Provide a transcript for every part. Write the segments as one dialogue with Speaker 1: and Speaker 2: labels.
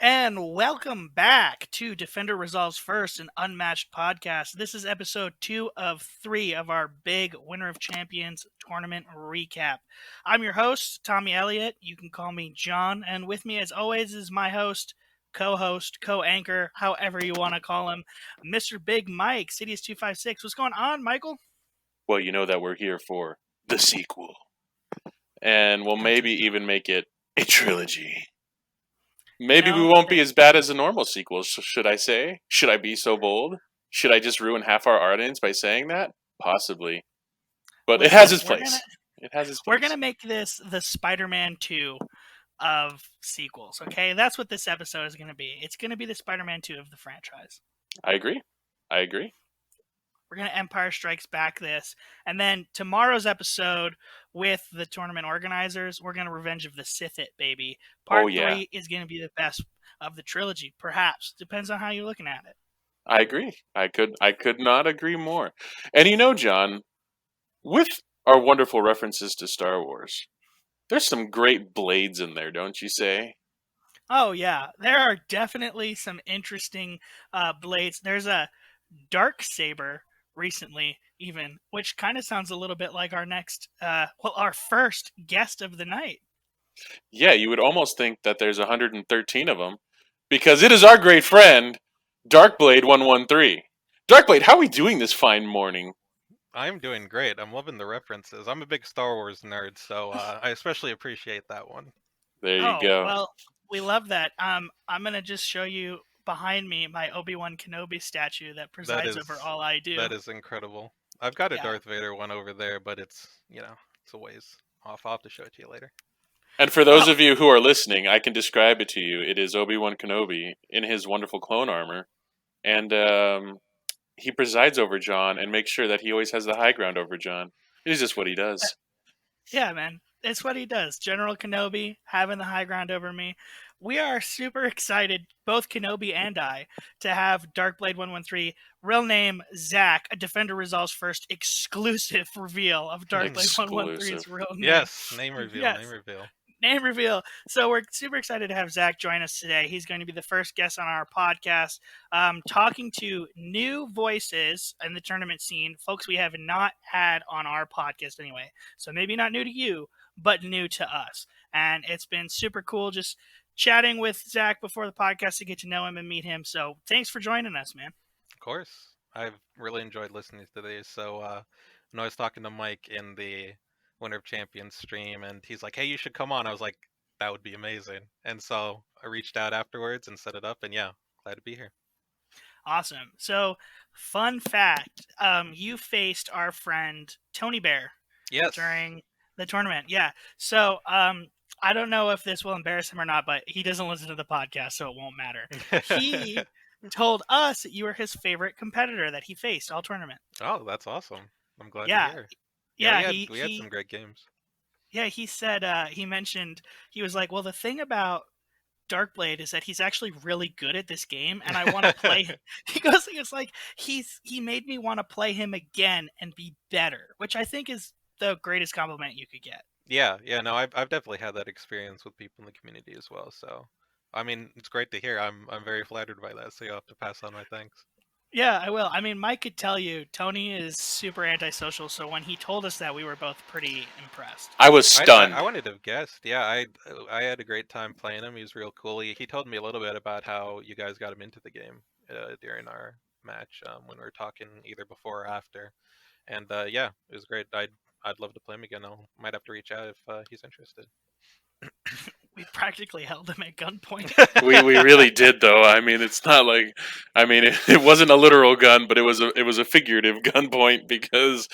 Speaker 1: And welcome back to Defender Resolves First, an unmatched podcast. This is episode 2 of 3 of our big Winner of Champions tournament recap. I'm your host, Tommy Elliott. You can call me John. And with me, as always, is my host, co anchor, however you want to call him, Mr. Big Mike, Cities 256. What's going on, Michael?
Speaker 2: Well, you know that we're here for the sequel. And we'll maybe even make it a trilogy. Maybe we won't be as bad as the normal sequels, should I say? Should I be so bold? Should I just ruin half our audience by saying that? Possibly. But it has its place.
Speaker 1: We're going to make this the Spider-Man 2 of sequels, okay? That's what this episode is going to be. It's going to be the Spider-Man 2 of the franchise.
Speaker 2: I agree.
Speaker 1: We're going to Empire Strikes Back this. And then tomorrow's episode with the tournament organizers, we're going to Revenge of the Sith it, baby. Part 3 is going to be the best of the trilogy, perhaps. Depends on how you're looking at it.
Speaker 2: I agree. I could not agree more. And you know, John, with our wonderful references to Star Wars, there's some great blades in there, don't you say?
Speaker 1: Oh, yeah. There are definitely some interesting blades. There's a dark saber recently, even, which kind of sounds a little bit like our our first guest of the night.
Speaker 2: Yeah, you would almost think that there's 113 of them, because it is our great friend, Darkblade 113. Darkblade, how are we doing this fine morning?
Speaker 3: I'm doing great. I'm loving the references. I'm a big Star Wars nerd, so I especially appreciate that one.
Speaker 2: There you go.
Speaker 1: Well, we love that. I'm gonna just show you behind me my Obi-Wan Kenobi statue that presides over all I do.
Speaker 3: That is incredible. I've got a Darth Vader one over there, but it's a ways off. I'll have to show it to you later.
Speaker 2: And for those of you who are listening, I can describe it to you. It is Obi-Wan Kenobi in his wonderful clone armor, and he presides over John and makes sure that he always has the high ground over John. It is just what he does.
Speaker 1: Yeah, man. It's what he does. General Kenobi having the high ground over me. We are super excited, both Kenobi and I, to have Darkblade 113, real name Zach, a Defender Resolves First exclusive reveal of Darkblade 113's real name.
Speaker 3: Yes, name reveal.
Speaker 1: Name reveal. So we're super excited to have Zach join us today. He's going to be the first guest on our podcast, talking to new voices in the tournament scene, folks we have not had on our podcast anyway. So maybe not new to you, but new to us. And it's been super cool just chatting with Zach before the podcast to get to know him and meet him. So thanks for joining us, man.
Speaker 3: Of course. I've really enjoyed listening to these. So I was talking to Mike in the Winner of Champions stream, and he's like, hey, you should come on. I was like, that would be amazing. And so I reached out afterwards and set it up, and yeah, glad to be here.
Speaker 1: Awesome. So, fun fact, you faced our friend Tony Bear during the tournament. Yeah. So, I don't know if this will embarrass him or not, but he doesn't listen to the podcast, so it won't matter. He told us that you were his favorite competitor that he faced all tournament.
Speaker 3: Oh, that's awesome. I'm glad to hear.
Speaker 1: Yeah,
Speaker 3: we had some great games.
Speaker 1: Yeah, he said, he mentioned, he was like, well, the thing about Darkblade is that he's actually really good at this game, and I want to play him. He goes, it's like, he made me want to play him again and be better, which I think is the greatest compliment you could get.
Speaker 3: Yeah, no, I've definitely had that experience with people in the community as well, so, I mean, it's great to hear. I'm very flattered by that, so you'll have to pass on my thanks.
Speaker 1: Yeah, I will. I mean, Mike could tell you, Tony is super antisocial, so when he told us that, we were both pretty impressed.
Speaker 2: I was stunned.
Speaker 3: I wanted to have guessed. Yeah, I had a great time playing him. He was real cool. He told me a little bit about how you guys got him into the game during our match when we were talking either before or after. And yeah, it was great. I'd love to play him again. I might have to reach out if he's interested.
Speaker 1: We practically held him at gunpoint.
Speaker 2: we really did, though. I mean, it's not like, I mean, it wasn't a literal gun, but it was a figurative gunpoint, because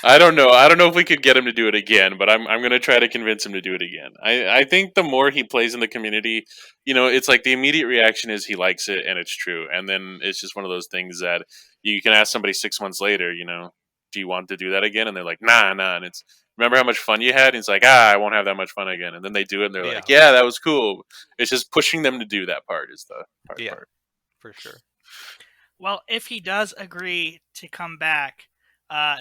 Speaker 2: I don't know if we could get him to do it again, but I'm going to try to convince him to do it again. I think the more he plays in the community, it's like the immediate reaction is he likes it and it's true, and then it's just one of those things that you can ask somebody 6 months later, do you want to do that again? And they're like, nah, and it's, remember how much fun you had? And it's like, I won't have that much fun again. And then they do it, and they're like, yeah, that was cool. It's just pushing them to do that part is the hard part.
Speaker 3: For sure.
Speaker 1: Well, if he does agree to come back,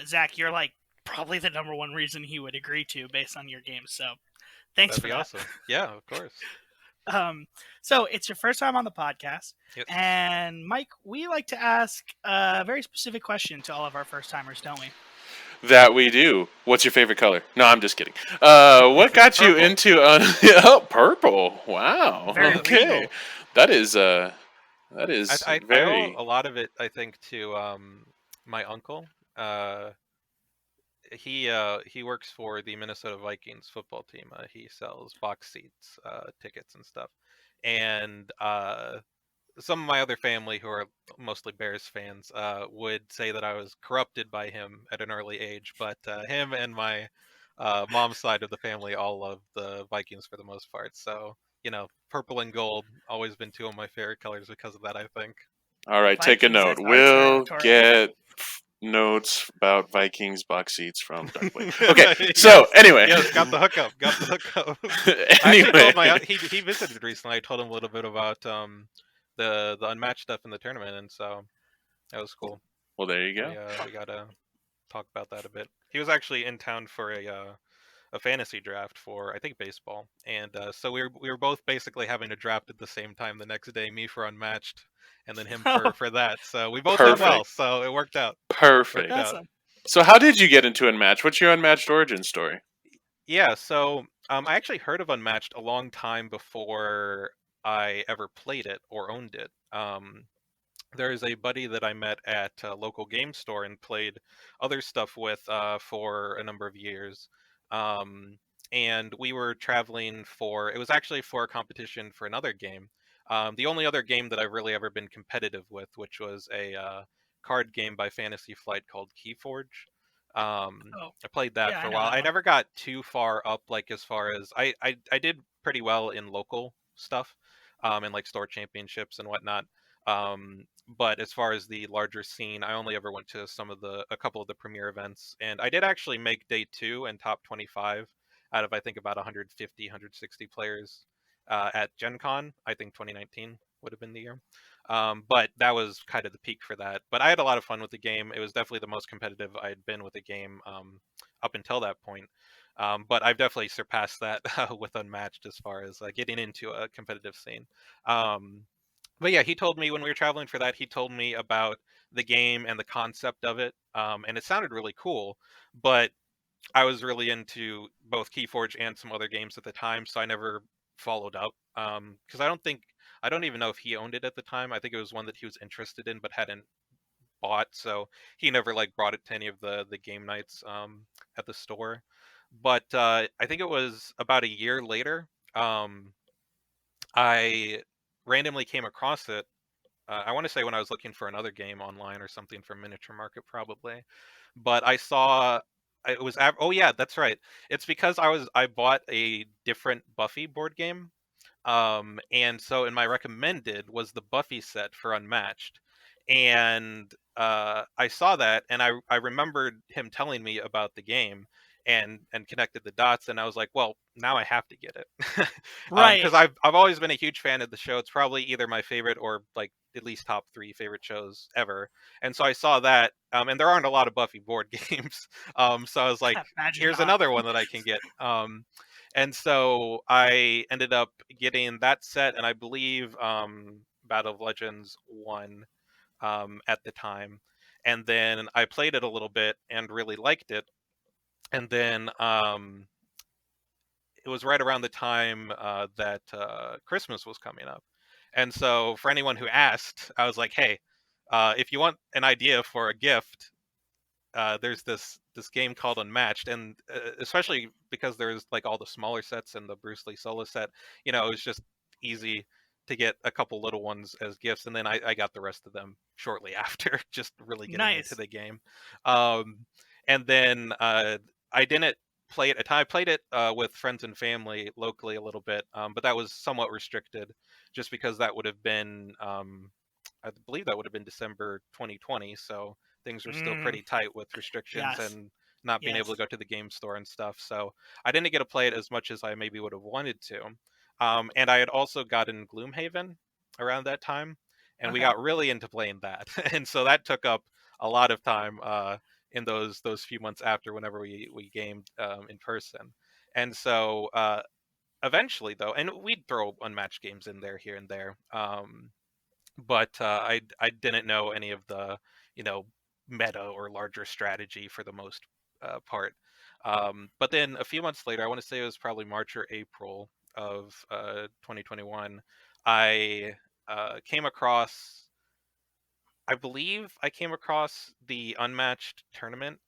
Speaker 1: Zach, you're like probably the number one reason he would agree to based on your game. So thanks for that.
Speaker 3: That'd be awesome. Yeah, of course.
Speaker 1: So it's your first time on the podcast,
Speaker 3: Yes.
Speaker 1: and Mike, we like to ask a very specific question to all of our first timers, don't we?
Speaker 2: That we do. What's your favorite color? No, I'm just kidding. What got you
Speaker 3: Purple.
Speaker 2: into oh, purple? Wow.
Speaker 1: Very
Speaker 2: Okay,
Speaker 1: regal.
Speaker 2: that is
Speaker 3: I owe
Speaker 2: very.
Speaker 3: a lot of it, I think, to my uncle. Uh, he works for the Minnesota Vikings football team. He sells box seats, tickets, and stuff. And some of my other family, who are mostly Bears fans, would say that I was corrupted by him at an early age. But him and my mom's side of the family all love the Vikings for the most part. So purple and gold always been two of my favorite colors because of that, I think.
Speaker 2: All right, take a
Speaker 1: Vikings,
Speaker 2: note.
Speaker 1: that's our
Speaker 2: We'll
Speaker 1: territory.
Speaker 2: get notes about Vikings box seats from Darkwave. Okay, so
Speaker 3: Yes,
Speaker 2: anyway.
Speaker 3: yes, got the hookup. Got the hookup. I actually
Speaker 2: Anyway.
Speaker 3: told he visited recently. I told him a little bit about the unmatched stuff in the tournament, and so that was cool.
Speaker 2: Well, there you go.
Speaker 3: We gotta talk about that a bit. He was actually in town for a fantasy draft for, I think, baseball, and so we were both basically having to draft at the same time the next day. Me for unmatched, and then him for that. So we both did well.
Speaker 2: Perfect.
Speaker 3: So it worked out.
Speaker 2: Perfect.
Speaker 3: Worked out.
Speaker 1: Awesome.
Speaker 2: So, how did you get into Unmatched? What's your Unmatched origin story?
Speaker 3: Yeah, so I actually heard of Unmatched a long time before I ever played it or owned it. There's a buddy that I met at a local game store and played other stuff with for a number of years. Um, and we were traveling it was actually for a competition for another game. The only other game that I've really ever been competitive with, which was a card game by Fantasy Flight called Keyforge.
Speaker 1: Oh,
Speaker 3: I played that
Speaker 1: yeah,
Speaker 3: for
Speaker 1: I
Speaker 3: a
Speaker 1: know
Speaker 3: while.
Speaker 1: that
Speaker 3: I
Speaker 1: one.
Speaker 3: never got too far up, like as far as I did pretty well in local stuff, in like store championships and whatnot. But as far as the larger scene, I only ever went to a couple of the premier events, and I did actually make day 2 and top 25 out of, I think, about 150, 160 players at Gen Con. I think 2019 would have been the year. But that was kind of the peak for that. But I had a lot of fun with the game. It was definitely the most competitive I had been with a game up until that point. But I've definitely surpassed that with Unmatched as far as getting into a competitive scene. But yeah, he told me when we were traveling for that, he told me about the game and the concept of it. And it sounded really cool, but I was really into both Keyforge and some other games at the time, so I never followed up. Because I don't even know if he owned it at the time. I think it was one that he was interested in but hadn't bought, so he never like brought it to any of the game nights at the store. But I think it was about a year later, I randomly came across it. I want to say when I was looking for another game online or something from Miniature Market, probably. But I saw it was. Oh yeah, that's right. It's because I bought a different Buffy board game, and so in my recommended was the Buffy set for Unmatched, and I saw that, and I remembered him telling me about the game, and connected the dots, and I was like, well, now I have to get it,
Speaker 1: Right.
Speaker 3: because I've always been a huge fan of the show. It's probably either my favorite or like at least top 3 favorite shows ever, and so I saw that, and there aren't a lot of Buffy board games, so I was like,
Speaker 1: Imagine
Speaker 3: here's
Speaker 1: not.
Speaker 3: another one that I can get. And so I ended up getting that set, and I believe Battle of Legends 1 at the time. And then I played it a little bit and really liked it. And then it was right around the time that Christmas was coming up. And so for anyone who asked, I was like, hey, if you want an idea for a gift, there's this game called Unmatched, and especially because there's like all the smaller sets and the Bruce Lee solo set, it was just easy to get a couple little ones as gifts, and then I got the rest of them shortly after, just really getting into
Speaker 1: Nice.
Speaker 3: the game. Um, and then I didn't play it a time. I played it with friends and family locally a little bit, but that was somewhat restricted, just because that would have been I believe that would have been December 2020, so things were still
Speaker 1: Mm,
Speaker 3: pretty tight with restrictions
Speaker 1: yes.
Speaker 3: and not being able
Speaker 1: Yes.
Speaker 3: to go to the game store and stuff. So I didn't get to play it as much as I maybe would have wanted to. And I had also gotten Gloomhaven around that time, and we
Speaker 1: Okay.
Speaker 3: got really into playing that. And so that took up a lot of time in those few months after, whenever we gamed in person. And so eventually though, and we'd throw unmatched games in there here and there. But I didn't know any of the, you know, meta or larger strategy for the most part. But then a few months later, I want to say it was probably March or April of 2021, I came across, I believe I came across the Unmatched Tournament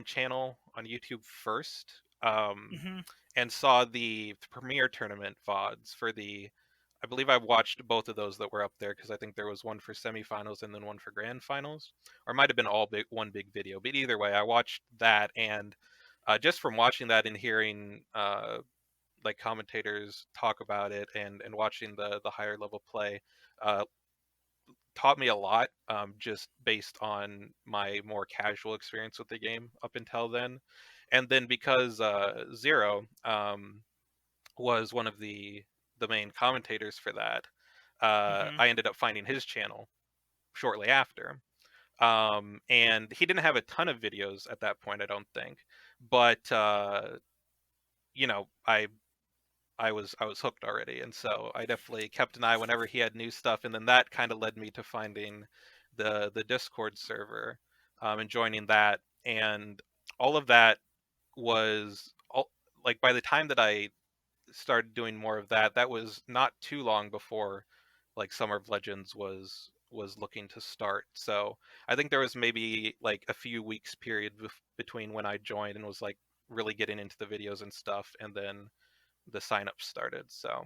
Speaker 3: channel on YouTube first,
Speaker 1: Hmm.
Speaker 3: and saw the premier tournament VODs for the. I believe I watched both of those that were up there because I think there was one for semifinals and then one for grand finals, or it might have been all big one big video. But either way, I watched that, and just from watching that and hearing like commentators talk about it and watching the higher level play, uh, taught me a lot, just based on my more casual experience with the game up until then. And then because Zero was one of the main commentators for that,
Speaker 1: Hmm.
Speaker 3: I ended up finding his channel shortly after. And he didn't have a ton of videos at that point, I don't think, but you know, I was hooked already, and so I definitely kept an eye whenever he had new stuff, and then that kind of led me to finding the Discord server, and joining that, and all of that was all, like by the time that I started doing more of that, that was not too long before like Summer of Legends was looking to start. So I think there was maybe like a few weeks period between when I joined and was like really getting into the videos and stuff, and then the signups started. So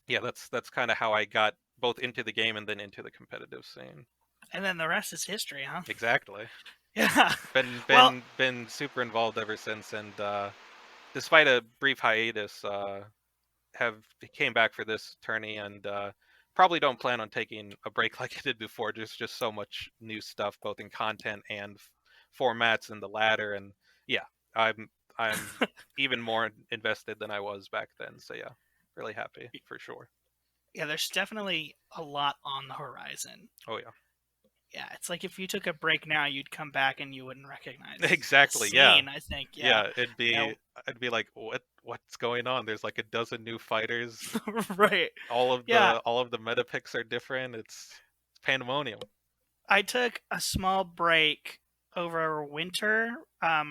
Speaker 3: yeah, that's kind of how I got both into the game and then into the competitive scene.
Speaker 1: And then the rest is history, huh?
Speaker 3: Exactly.
Speaker 1: Yeah.
Speaker 3: Been
Speaker 1: Well,
Speaker 3: been been super involved ever since, and despite a brief hiatus, have came back for this tourney, and probably don't plan on taking a break like I did before. Just so much new stuff, both in content and formats and the ladder, and yeah, I'm even more invested than I was back then. So yeah, really happy for sure.
Speaker 1: yeah, there's definitely a lot on the horizon.
Speaker 3: Oh yeah,
Speaker 1: Yeah, it's like if you took a break now, you'd come back and you wouldn't recognize the
Speaker 3: exactly. Yeah,
Speaker 1: scene. I think, yeah,
Speaker 3: yeah.
Speaker 1: yeah,
Speaker 3: I'd be like, what's going on? There's like a dozen new fighters.
Speaker 1: right,
Speaker 3: All of
Speaker 1: yeah.
Speaker 3: the meta picks are different. It's pandemonium.
Speaker 1: I took a small break over winter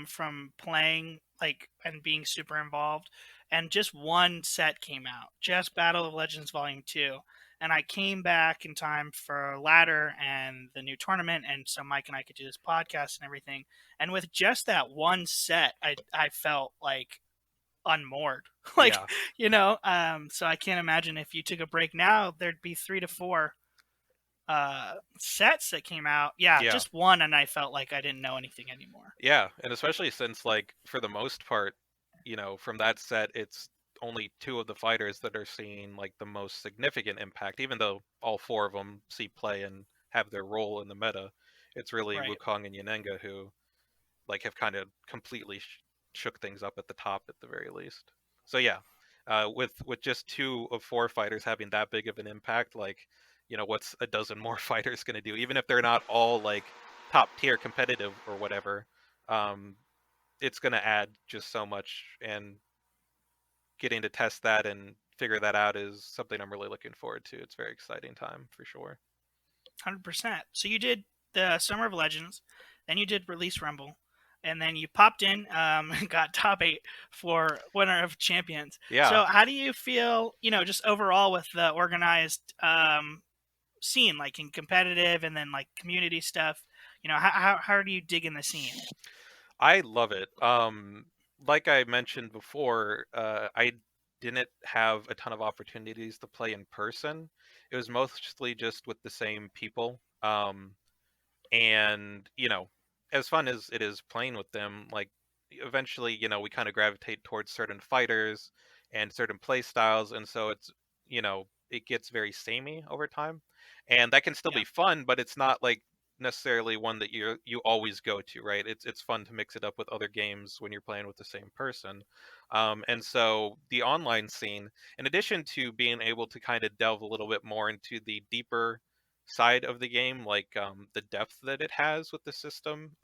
Speaker 1: from playing like and being super involved, and just one set came out, just Battle of Legends Volume 2, and I came back in time for ladder and the new tournament, and so Mike and I could do this podcast and everything. And with just that one set, I felt like unmoored. Like,
Speaker 3: Yeah,
Speaker 1: so I can't imagine if you took a break now, there'd be 3 to 4 sets that came out. Yeah,
Speaker 3: yeah.
Speaker 1: just one, and I felt like I didn't know anything anymore.
Speaker 3: Yeah, and especially since like for the most part, from that set, it's only two of the fighters that are seeing like the most significant impact. Even though all four of them see play and have their role in the meta, it's really
Speaker 1: Right.
Speaker 3: Wukong and Yanenga who like have kind of completely shook things up at the top at the very least. So yeah, with just two of four fighters having that big of an impact, like what's a dozen more fighters going to do? Even if they're not all like top tier competitive or whatever, um, it's going to add just so much. And getting to test that and figure that out is something I'm really looking forward to. It's a very exciting time for sure.
Speaker 1: 100%. So you did the Summer of Legends, then you did Release Rumble, and then you popped in and got top 8 for Winner of Champions.
Speaker 3: Yeah,
Speaker 1: So how do you feel, just overall with the organized scene, like in competitive and then like community stuff? How do you dig in the scene?
Speaker 3: I love it. Like I mentioned before, I didn't have a ton of opportunities to play in person. It was mostly just with the same people. And as fun as it is playing with them, like eventually we kind of gravitate towards certain fighters and certain play styles, and so it gets very samey over time, and that can still
Speaker 1: Yeah,
Speaker 3: be fun, but it's not like necessarily one that you always go to, right? It's fun to mix it up with other games when you're playing with the same person. And so the online scene, in addition to being able to kind of delve a little bit more into the deeper side of the game, like the depth that it has with the system.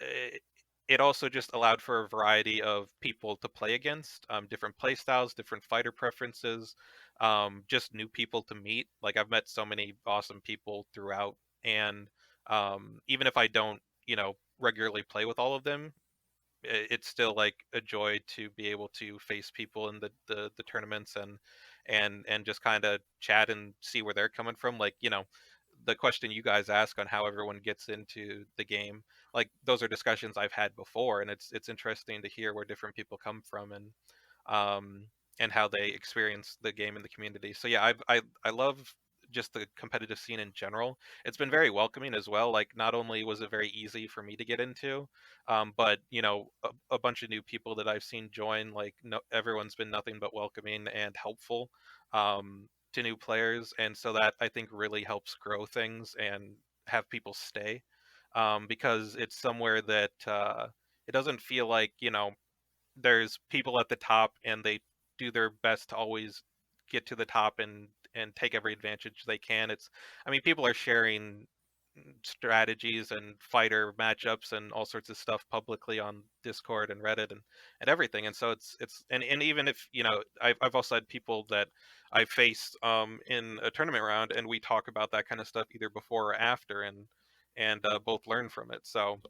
Speaker 3: It, it also just allowed for a variety of people to play against, different play styles, different fighter preferences, just new people to meet. Like I've met so many awesome people throughout, and even if I don't, regularly play with all of them, it's still like a joy to be able to face people in the tournaments and just kind of chat and see where they're coming from. Like, the question you guys ask on how everyone gets into the game, like those are discussions I've had before, and it's interesting to hear where different people come from um and how they experience the game in the community. So yeah, I love just the competitive scene in general. It's been very welcoming as well. Like not only was it very easy for me to get into, but a bunch of new people that I've seen join, like no, everyone's been nothing but welcoming and helpful to new players, and so that I think really helps grow things and have people stay, because it's somewhere that it doesn't feel like there's people at the top and they do their best to always get to the top and take every advantage they can. It's, I mean, people are sharing strategies and fighter matchups and all sorts of stuff publicly on Discord and Reddit and everything. And so and even if I've also had people that I faced in a tournament round, and we talk about that kind of stuff either before or after, and both learn from it. So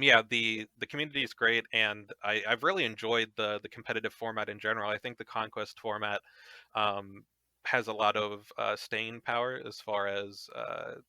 Speaker 3: yeah, the community is great, and I've really enjoyed the competitive format in general. I think the conquest format um, has a lot of staying power as far as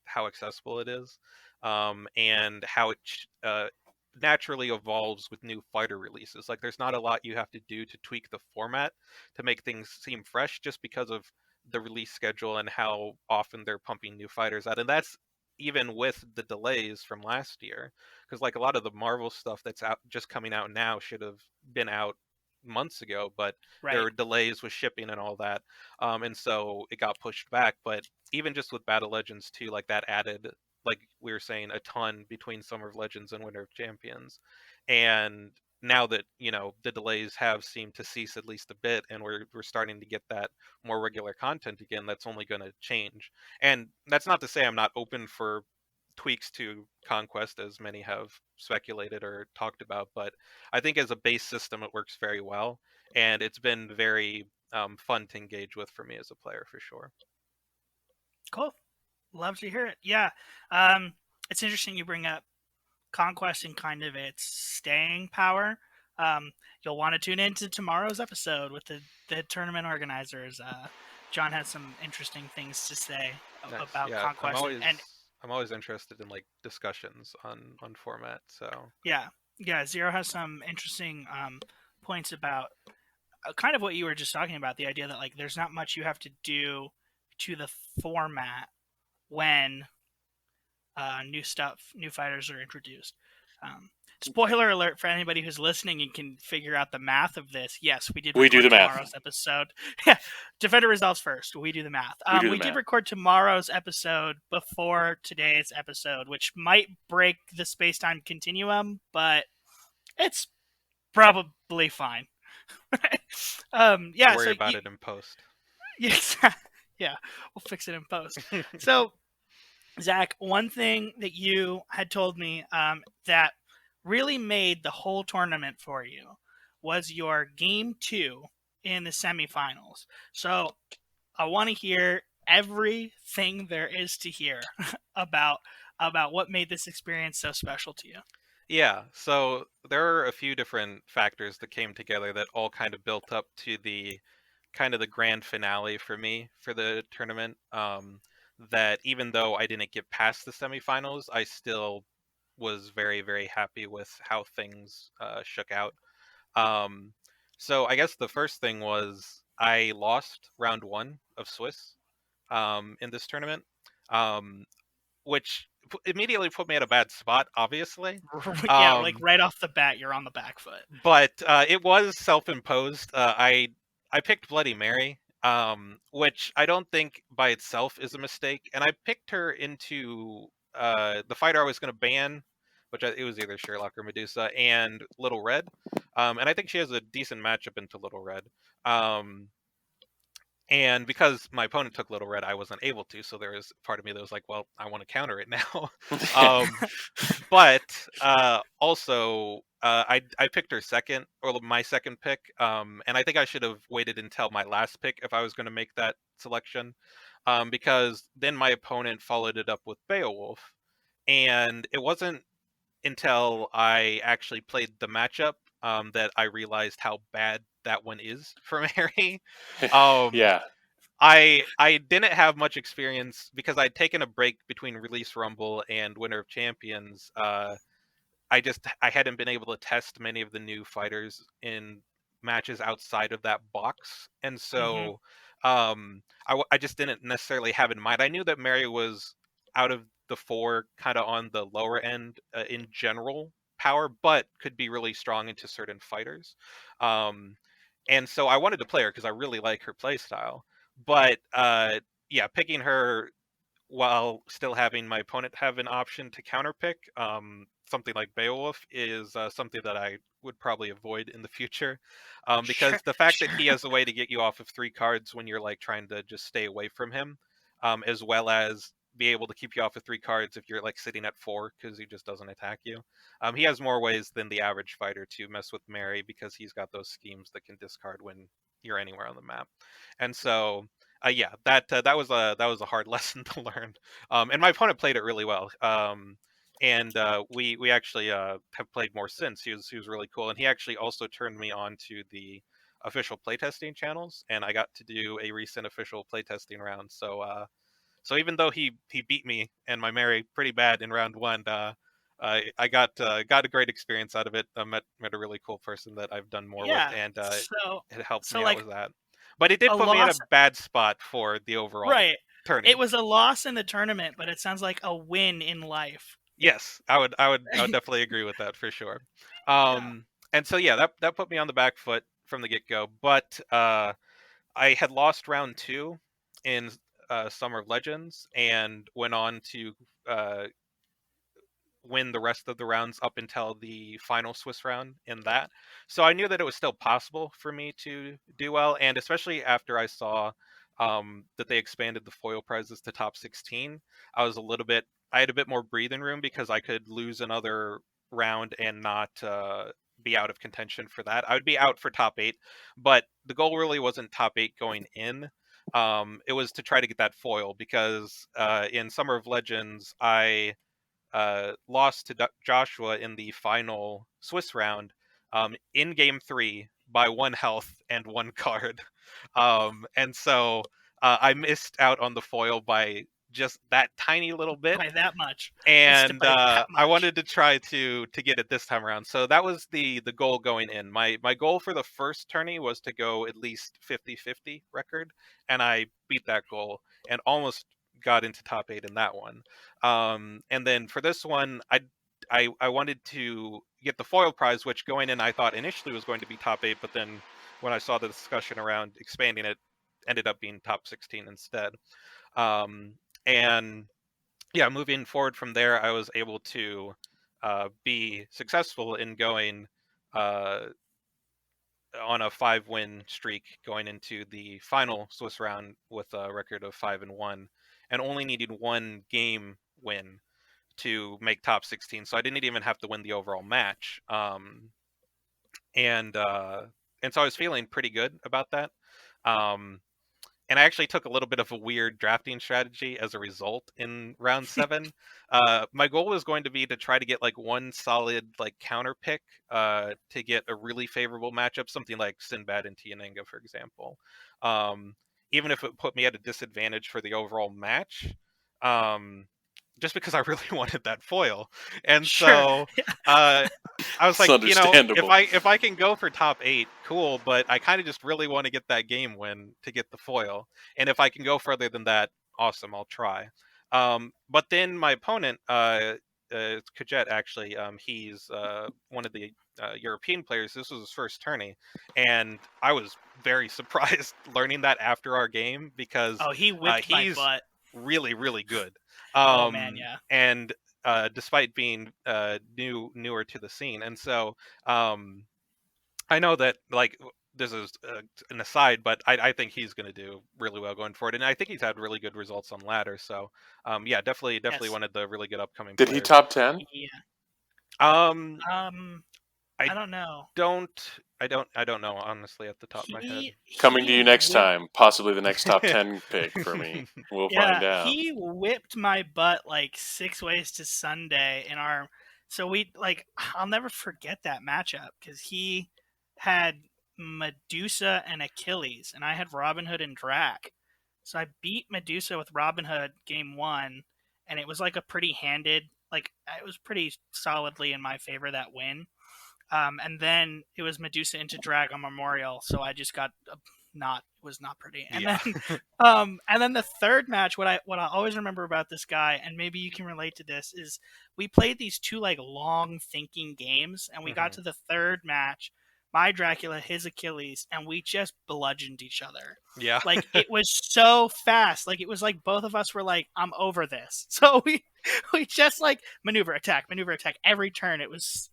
Speaker 3: how accessible it is, and how it naturally evolves with new fighter releases. Like, there's not a lot you have to do to tweak the format to make things seem fresh, just because of the release schedule and how often they're pumping new fighters out, and that's even with the delays from last year, because like a lot of the Marvel stuff that's out just coming out now should have been out months ago, but there
Speaker 1: Right.
Speaker 3: were delays with shipping and all that, and so it got pushed back. But even just with Battle Legends 2, like that added, like we were saying, a ton between Summer of Legends and Winter of Champions, and now that the delays have seemed to cease at least a bit, and we're starting to get that more regular content again, that's only going to change. And that's not to say I'm not open for tweaks to Conquest, as many have speculated or talked about, but I think as a base system, it works very well, and it's been very fun to engage with for me as a player, for sure.
Speaker 1: Cool. Love to hear it. Yeah. Um, it's interesting you bring up Conquest and kind of its staying power. You'll want to tune into tomorrow's episode with the tournament organizers. John has some interesting things to say
Speaker 3: Nice.
Speaker 1: about
Speaker 3: Yeah,
Speaker 1: Conquest, and
Speaker 3: I'm always interested in like discussions on format. So
Speaker 1: yeah, yeah. Zero has some interesting points about kind of what you were just talking about. The idea that like there's not much you have to do to the format when new fighters are introduced. Spoiler alert for anybody who's listening and can figure out the math of this. Yes, we did
Speaker 2: We do
Speaker 1: record
Speaker 2: the math.
Speaker 1: tomorrow's episode. Yeah, Defender results first. We do the math.
Speaker 2: We do the
Speaker 1: We did
Speaker 2: math.
Speaker 1: record tomorrow's episode before today's episode, which might break the space-time continuum, but it's probably fine. Yeah,
Speaker 3: worry
Speaker 1: so
Speaker 3: about it in post.
Speaker 1: yes, yeah, we'll fix it in post. So Zach, one thing that you had told me that really made the whole tournament for you was your game 2 in the semifinals. So I want to hear everything there is to hear about what made this experience so special to you.
Speaker 3: Yeah, so there are a few different factors that came together that all kind of built up to the kind of the grand finale for me for the tournament. That even though I didn't get past the semifinals, I still was very, very happy with how things shook out. Um, so I guess the first thing was I lost round one of Swiss in this tournament, um, which immediately put me at a bad spot, obviously.
Speaker 1: Yeah, like
Speaker 3: Um,
Speaker 1: right off the bat, you're on the back foot.
Speaker 3: but it was self-imposed. I picked Bloody Mary, which I don't think by itself is a mistake, and I picked her into the fighter I was going to ban, it was either Sherlock or Medusa, and Little Red, and I think she has a decent matchup into Little Red. Um, and because my opponent took Little Red, I wasn't able to, so there was part of me that was like, well, I want to counter it now. um, but also I picked her second, or my second pick, and I think I should have waited until my last pick if I was going to make that selection, because then my opponent followed it up with Beowulf, and it wasn't until I actually played the matchup that I realized how bad that one is for Mary. Um,
Speaker 2: Yeah.
Speaker 3: I didn't have much experience because I'd taken a break between Release Rumble and Winter of Champions. I hadn't been able to test many of the new fighters in matches outside of that box, and
Speaker 1: Mm-hmm.
Speaker 3: so I just didn't necessarily have in mind. I knew that Mary was out of the four, kind of on the lower end in general power, but could be really strong into certain fighters. Um, and so I wanted to play her because I really like her play style. But yeah, picking her while still having my opponent have an option to counterpick, something like Beowulf is something that I would probably avoid in the future,
Speaker 1: Sure.
Speaker 3: because the fact that
Speaker 1: Sure.
Speaker 3: he has a way to get you off of 3 cards when you're like trying to just stay away from him, as well as be able to keep you off of 3 cards if you're like sitting at 4 because he just doesn't attack you. He has more ways than the average fighter to mess with Mary because he's got those schemes that can discard when you're anywhere on the map, and so yeah, that was a hard lesson to learn. And my opponent played it really well. And we actually have played more since. He was really cool, and he actually also turned me on to the official playtesting channels, and I got to do a recent official playtesting round. So even though he beat me and my Mary pretty bad in round one, I got a great experience out of it. I met a really cool person that I've done more with,
Speaker 1: Yeah.
Speaker 3: and
Speaker 1: So
Speaker 3: it helped
Speaker 1: so
Speaker 3: me out
Speaker 1: like
Speaker 3: with that. But it did
Speaker 1: a
Speaker 3: put me in a
Speaker 1: loss,
Speaker 3: bad spot for the overall
Speaker 1: right? It
Speaker 3: tourney.
Speaker 1: was a loss in the tournament, but it sounds like a win in life.
Speaker 3: Yes, I would definitely agree with that for sure.
Speaker 1: Yeah.
Speaker 3: And so yeah, that put me on the back foot from the get go. But I had lost round two in Summer of Legends and went on to uh, win the rest of the rounds up until the final Swiss round in that. So I knew that it was still possible for me to do well, and especially after I saw that they expanded the foil prizes to top 16, I had a bit more breathing room because I could lose another round and not be out of contention for that. I would be out for top 8, but the goal really wasn't top 8 going in. It was to try to get that foil because in Summer of Legends, I lost to Joshua in the final Swiss round in game 3 by 1 health and 1 card. And so I missed out on the foil by just that tiny little bit,
Speaker 1: By that much. Missed it
Speaker 3: and
Speaker 1: by that
Speaker 3: I
Speaker 1: much.
Speaker 3: wanted to try to get it this time around. So that was the goal going in. My goal for the first tourney was to go at least 50-50 record, and I beat that goal and almost got into top 8 in that one. And then for this one, I wanted to get the foil prize, which going in I thought initially was going to be top 8, but then when I saw the discussion around expanding it, ended up being top 16 instead. Um, and yeah, moving forward from there, I was able to be successful in going uh, on a 5-win streak going into the final Swiss round with a record of 5-1, and only needed one game win to make top 16. So I didn't even have to win the overall match, and and so I was feeling pretty good about that. Um, and I actually took a little bit of a weird drafting strategy as a result in round 7. My goal was going to be to try to get like one solid like counter pick to get a really favorable matchup, something like Sinbad and Tianenga, for example. Um, Even if it put me at a disadvantage for the overall match, um, just because I really wanted that foil. And
Speaker 1: Sure.
Speaker 3: so uh, I was
Speaker 2: It's
Speaker 3: like, if
Speaker 2: understandable.
Speaker 3: I can go for top 8, cool, but I kind of just really want to get that game win to get the foil. And if I can go further than that, awesome, I'll try. But then my opponent, Kajet, actually, he's one of the European players. This was his first tourney, and I was very surprised learning that after our game because
Speaker 1: Oh, he whipped my
Speaker 3: he's
Speaker 1: butt.
Speaker 3: really, really good.
Speaker 1: Oh man, yeah.
Speaker 3: And despite being newer to the scene, and so um, I know that like this is an aside, but I think he's going to do really well going forward, and I think he's had really good results on ladder. So yeah, definitely
Speaker 1: Yes.
Speaker 3: one of the really good upcoming
Speaker 2: Did he
Speaker 3: players.
Speaker 2: top 10?
Speaker 1: Yeah.
Speaker 3: Um,
Speaker 1: Um
Speaker 3: I
Speaker 1: I don't know.
Speaker 3: I don't know honestly at the top of my head.
Speaker 2: Coming to
Speaker 1: He
Speaker 2: you next
Speaker 1: whipped.
Speaker 2: time, possibly the next top 10 pick for me. We'll
Speaker 1: Yeah,
Speaker 2: find out.
Speaker 1: he whipped my butt like 6 ways to Sunday in our. So we like I'll never forget that matchup because he had Medusa and Achilles, and I had Robin Hood and Drac. So I beat Medusa with Robin Hood game one, and it was like a pretty handed, like it was pretty solidly in my favor that win. And then it was Medusa into Drag on Memorial, so I just got not was not pretty.
Speaker 3: Yeah.
Speaker 1: And then the third match, what I always remember about this guy, and maybe you can relate to this, is we played these two like long thinking games, and we got
Speaker 3: Mhm.
Speaker 1: to the third match, my Dracula, his Achilles, and we just bludgeoned each other.
Speaker 3: Yeah.
Speaker 1: Like it was so fast, like it was like both of us were like, "I'm over this." So we just like maneuver attack every turn. It was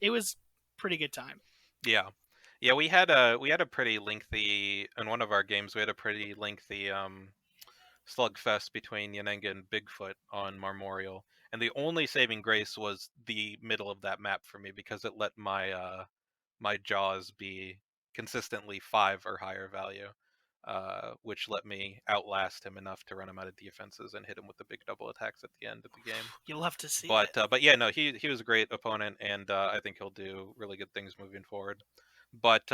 Speaker 1: pretty good time.
Speaker 3: Yeah. Yeah, we had a pretty lengthy in one of our games. We had a pretty lengthy slugfest between Yanenga and Bigfoot on Memorial, and the only saving grace was the middle of that map for me because it let my jaws be consistently 5 or higher value, which let me outlast him enough to run him out of defenses and hit him with the big double attacks at the end of the game.
Speaker 1: You'll have to see it.
Speaker 3: But yeah, no, he was a great opponent, and I think he'll do really good things moving forward. But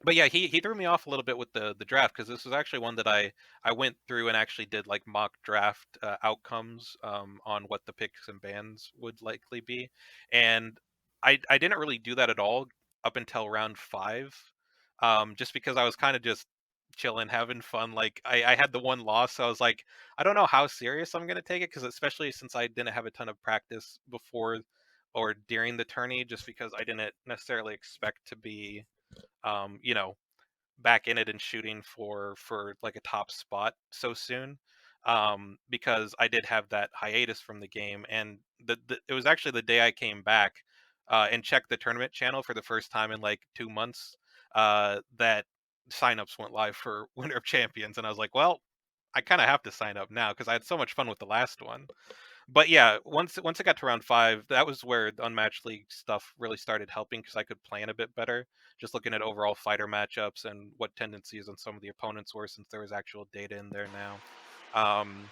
Speaker 3: but yeah, he threw me off a little bit with the draft because this was actually one that I went through and actually did like mock draft outcomes on what the picks and bans would likely be, and I didn't really do that at all up until round 5, just because I was kind of just chilling, having fun. Like I had the one loss, so I was like, I don't know how serious I'm gonna take it because especially since I didn't have a ton of practice before or during the tourney, just because I didn't necessarily expect to be you know, back in it and shooting for like a top spot so soon. Because I did have that hiatus from the game, and it was actually the day I came back and checked the tournament channel for the first time in like 2 months. That signups went live for Winter of Champions, and I was like, well, I kind of have to sign up now because I had so much fun with the last one. But yeah, once it got to round 5, that was where the Unmatched League stuff really started helping because I could plan a bit better, just looking at overall fighter matchups and what tendencies on some of the opponents were, since there was actual data in there now. Um,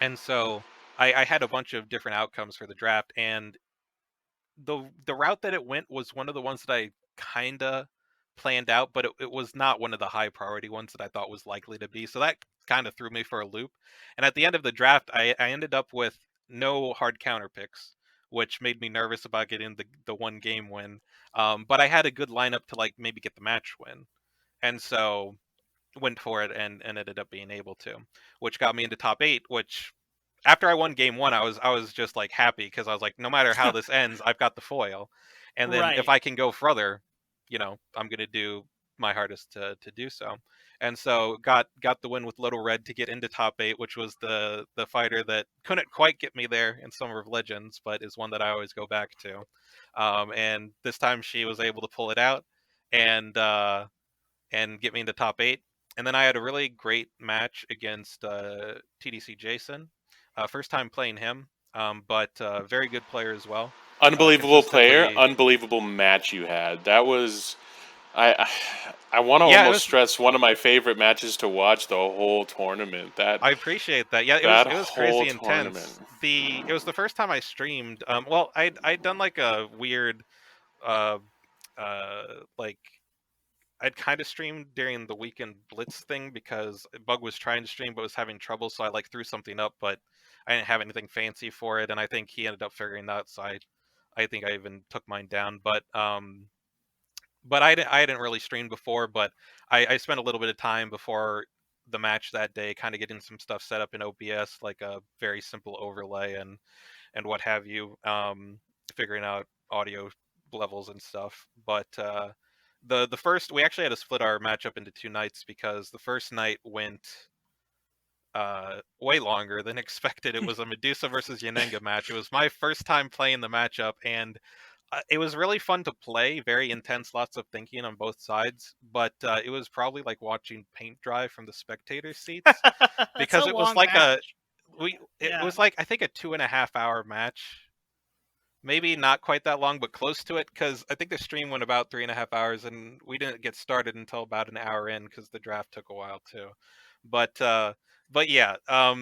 Speaker 3: and so I had a bunch of different outcomes for the draft, and the route that it went was one of the ones that I kinda planned out, but it was not one of the high priority ones that I thought was likely to be. So that kind of threw me for a loop. And at the end of the draft, I ended up with no hard counter picks, which made me nervous about getting the one game win. But I had a good lineup to like maybe get the match win. And so went for it and ended up being able to, which got me into top 8, which after I won game 1, I was just like happy because I was like, no matter how this ends, I've got the foil. And then if
Speaker 1: Right.
Speaker 3: I can go further, I'm going to do my hardest to do so. And so got the win with Little Red to get into top 8, which was the fighter that couldn't quite get me there in Summer of Legends, but is one that I always go back to. And this time she was able to pull it out and get me into top 8. And then I had a really great match against TDC Jason. First time playing him, but very good player as well.
Speaker 2: Unbelievable player,
Speaker 3: Consistently,
Speaker 2: unbelievable match you had. That was I I want to
Speaker 3: yeah,
Speaker 2: almost stress one of my favorite matches to watch the whole tournament.
Speaker 3: I appreciate that. Yeah, it was
Speaker 2: That
Speaker 3: it was
Speaker 2: whole
Speaker 3: crazy
Speaker 2: tournament.
Speaker 3: intense. It was the first time I streamed. Well, I'd done like a weird, uh, like I'd kind of streamed during the weekend blitz thing because Bug was trying to stream but was having trouble, so I like threw something up, but I didn't have anything fancy for it, and I think he ended up figuring that out. So I think I even took mine down, but I hadn't really streamed before, but I spent a little bit of time before the match that day, kind of getting some stuff set up in OBS, like a very simple overlay and what have you, figuring out audio levels and stuff. But the first, we actually had to split our matchup into 2 nights because the first night went way longer than expected. It was a Medusa versus Yanenga match. It was my first time playing the matchup, and it was really fun to play. Very intense, lots of thinking on both sides. But it was probably like watching paint dry from the spectator seats
Speaker 1: That's a
Speaker 3: because it was
Speaker 1: long
Speaker 3: like
Speaker 1: match.
Speaker 3: it
Speaker 1: Yeah.
Speaker 3: was like I think a 2.5 hour match, maybe not quite that long, but close to it, because I think the stream went about 3.5 hours, and we didn't get started until about an hour in because the draft took a while too. But yeah,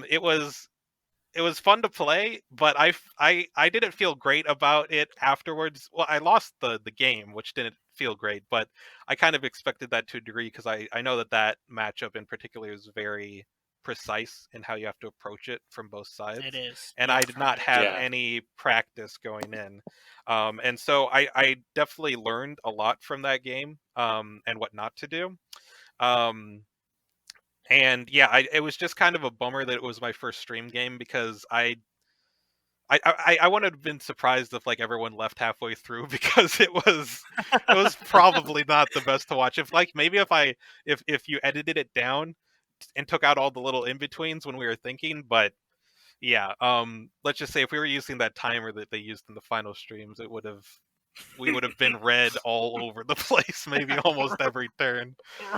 Speaker 3: it was fun to play, but I didn't feel great about it afterwards. Well, I lost the game, which didn't feel great, but I kind of expected that to a degree because I know that matchup in particular is very precise in how you have to approach it from both sides.
Speaker 1: It is.
Speaker 3: And
Speaker 1: Yeah,
Speaker 3: I did not have any practice going in. And so I definitely learned a lot from that game, and what not to do. Um, and yeah, it was just kind of a bummer that it was my first stream game because I wouldn't have been surprised if like everyone left halfway through because it was probably not the best to watch. If you edited it down and took out all the little in betweens when we were thinking, but yeah, let's just say if we were using that timer that they used in the final streams, we would have been red all over the place, maybe almost every turn.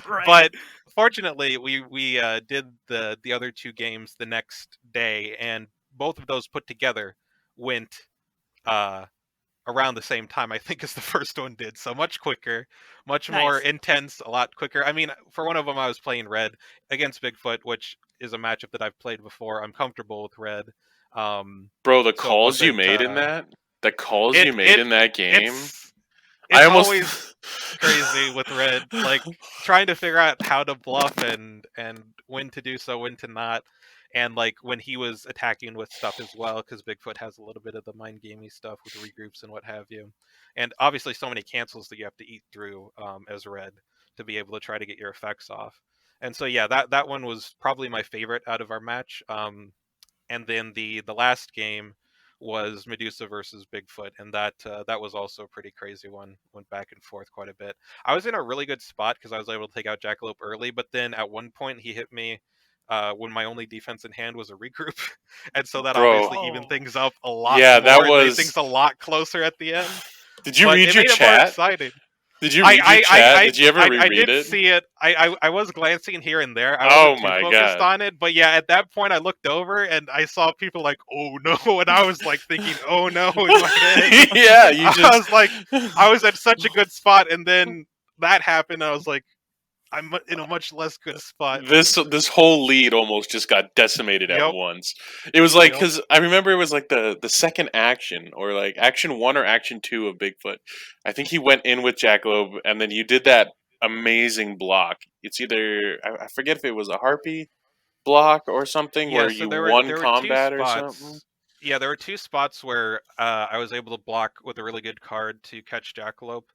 Speaker 1: Right.
Speaker 3: But fortunately, we did the other two games the next day, and both of those put together went uh, around the same time, I think, as the first one did. So much quicker, much more
Speaker 1: Nice.
Speaker 3: intense, a lot quicker. I mean, for one of them, I was playing red against Bigfoot, which is a matchup that I've played before. I'm comfortable with red.
Speaker 2: Bro, the
Speaker 3: So it
Speaker 2: calls you
Speaker 3: wasn't.
Speaker 2: made in that, the calls
Speaker 3: It
Speaker 2: you made
Speaker 3: it
Speaker 2: in that game, I
Speaker 3: it's
Speaker 2: almost
Speaker 3: always crazy with red, like trying to figure out how to bluff and when to do so, when to not, and like when he was attacking with stuff as well, because Bigfoot has a little bit of the mind gamey stuff with regroups and what have you, and obviously so many cancels that you have to eat through as red to be able to try to get your effects off. And so yeah, that one was probably my favorite out of our match. And then the last game was Medusa versus Bigfoot, and that was also a pretty crazy one. Went back and forth quite a bit. I was in a really good spot because I was able to take out Jackalope early, but then at one point he hit me when my only defense in hand was a regroup, and so that
Speaker 2: bro.
Speaker 3: obviously evened things up a lot
Speaker 2: Yeah, that
Speaker 3: more and made
Speaker 2: was.
Speaker 3: things a lot closer at the end.
Speaker 2: Did you
Speaker 3: But
Speaker 2: read
Speaker 3: it
Speaker 2: your
Speaker 3: made it more
Speaker 2: chat?
Speaker 3: exciting.
Speaker 2: Did you read your chat? Did you ever
Speaker 3: I
Speaker 2: reread
Speaker 3: did
Speaker 2: it?
Speaker 3: see it. I was glancing here and there. I
Speaker 2: Oh
Speaker 3: wasn't too
Speaker 2: my
Speaker 3: focused
Speaker 2: god.
Speaker 3: on it, but yeah, at that point I looked over and I saw people like, "Oh no," and I was like thinking, "Oh no," in my head.
Speaker 2: Yeah, you just.
Speaker 3: I was like, I was at such a good spot, and then that happened. And I was like, I'm in a much less good spot.
Speaker 2: This whole lead almost just got decimated at
Speaker 3: Yep.
Speaker 2: once. It was like
Speaker 3: Yep.
Speaker 2: because I remember it was like the second action or like action 1 or action 2 of Bigfoot. I think he went in with Jackalope and then you did that amazing block. It's either I forget if it was a harpy block or something
Speaker 3: Yeah,
Speaker 2: where
Speaker 3: so
Speaker 2: you won
Speaker 3: there were two
Speaker 2: combat or something.
Speaker 3: spots. Yeah, there were two spots where I was able to block with a really good card to catch Jackalope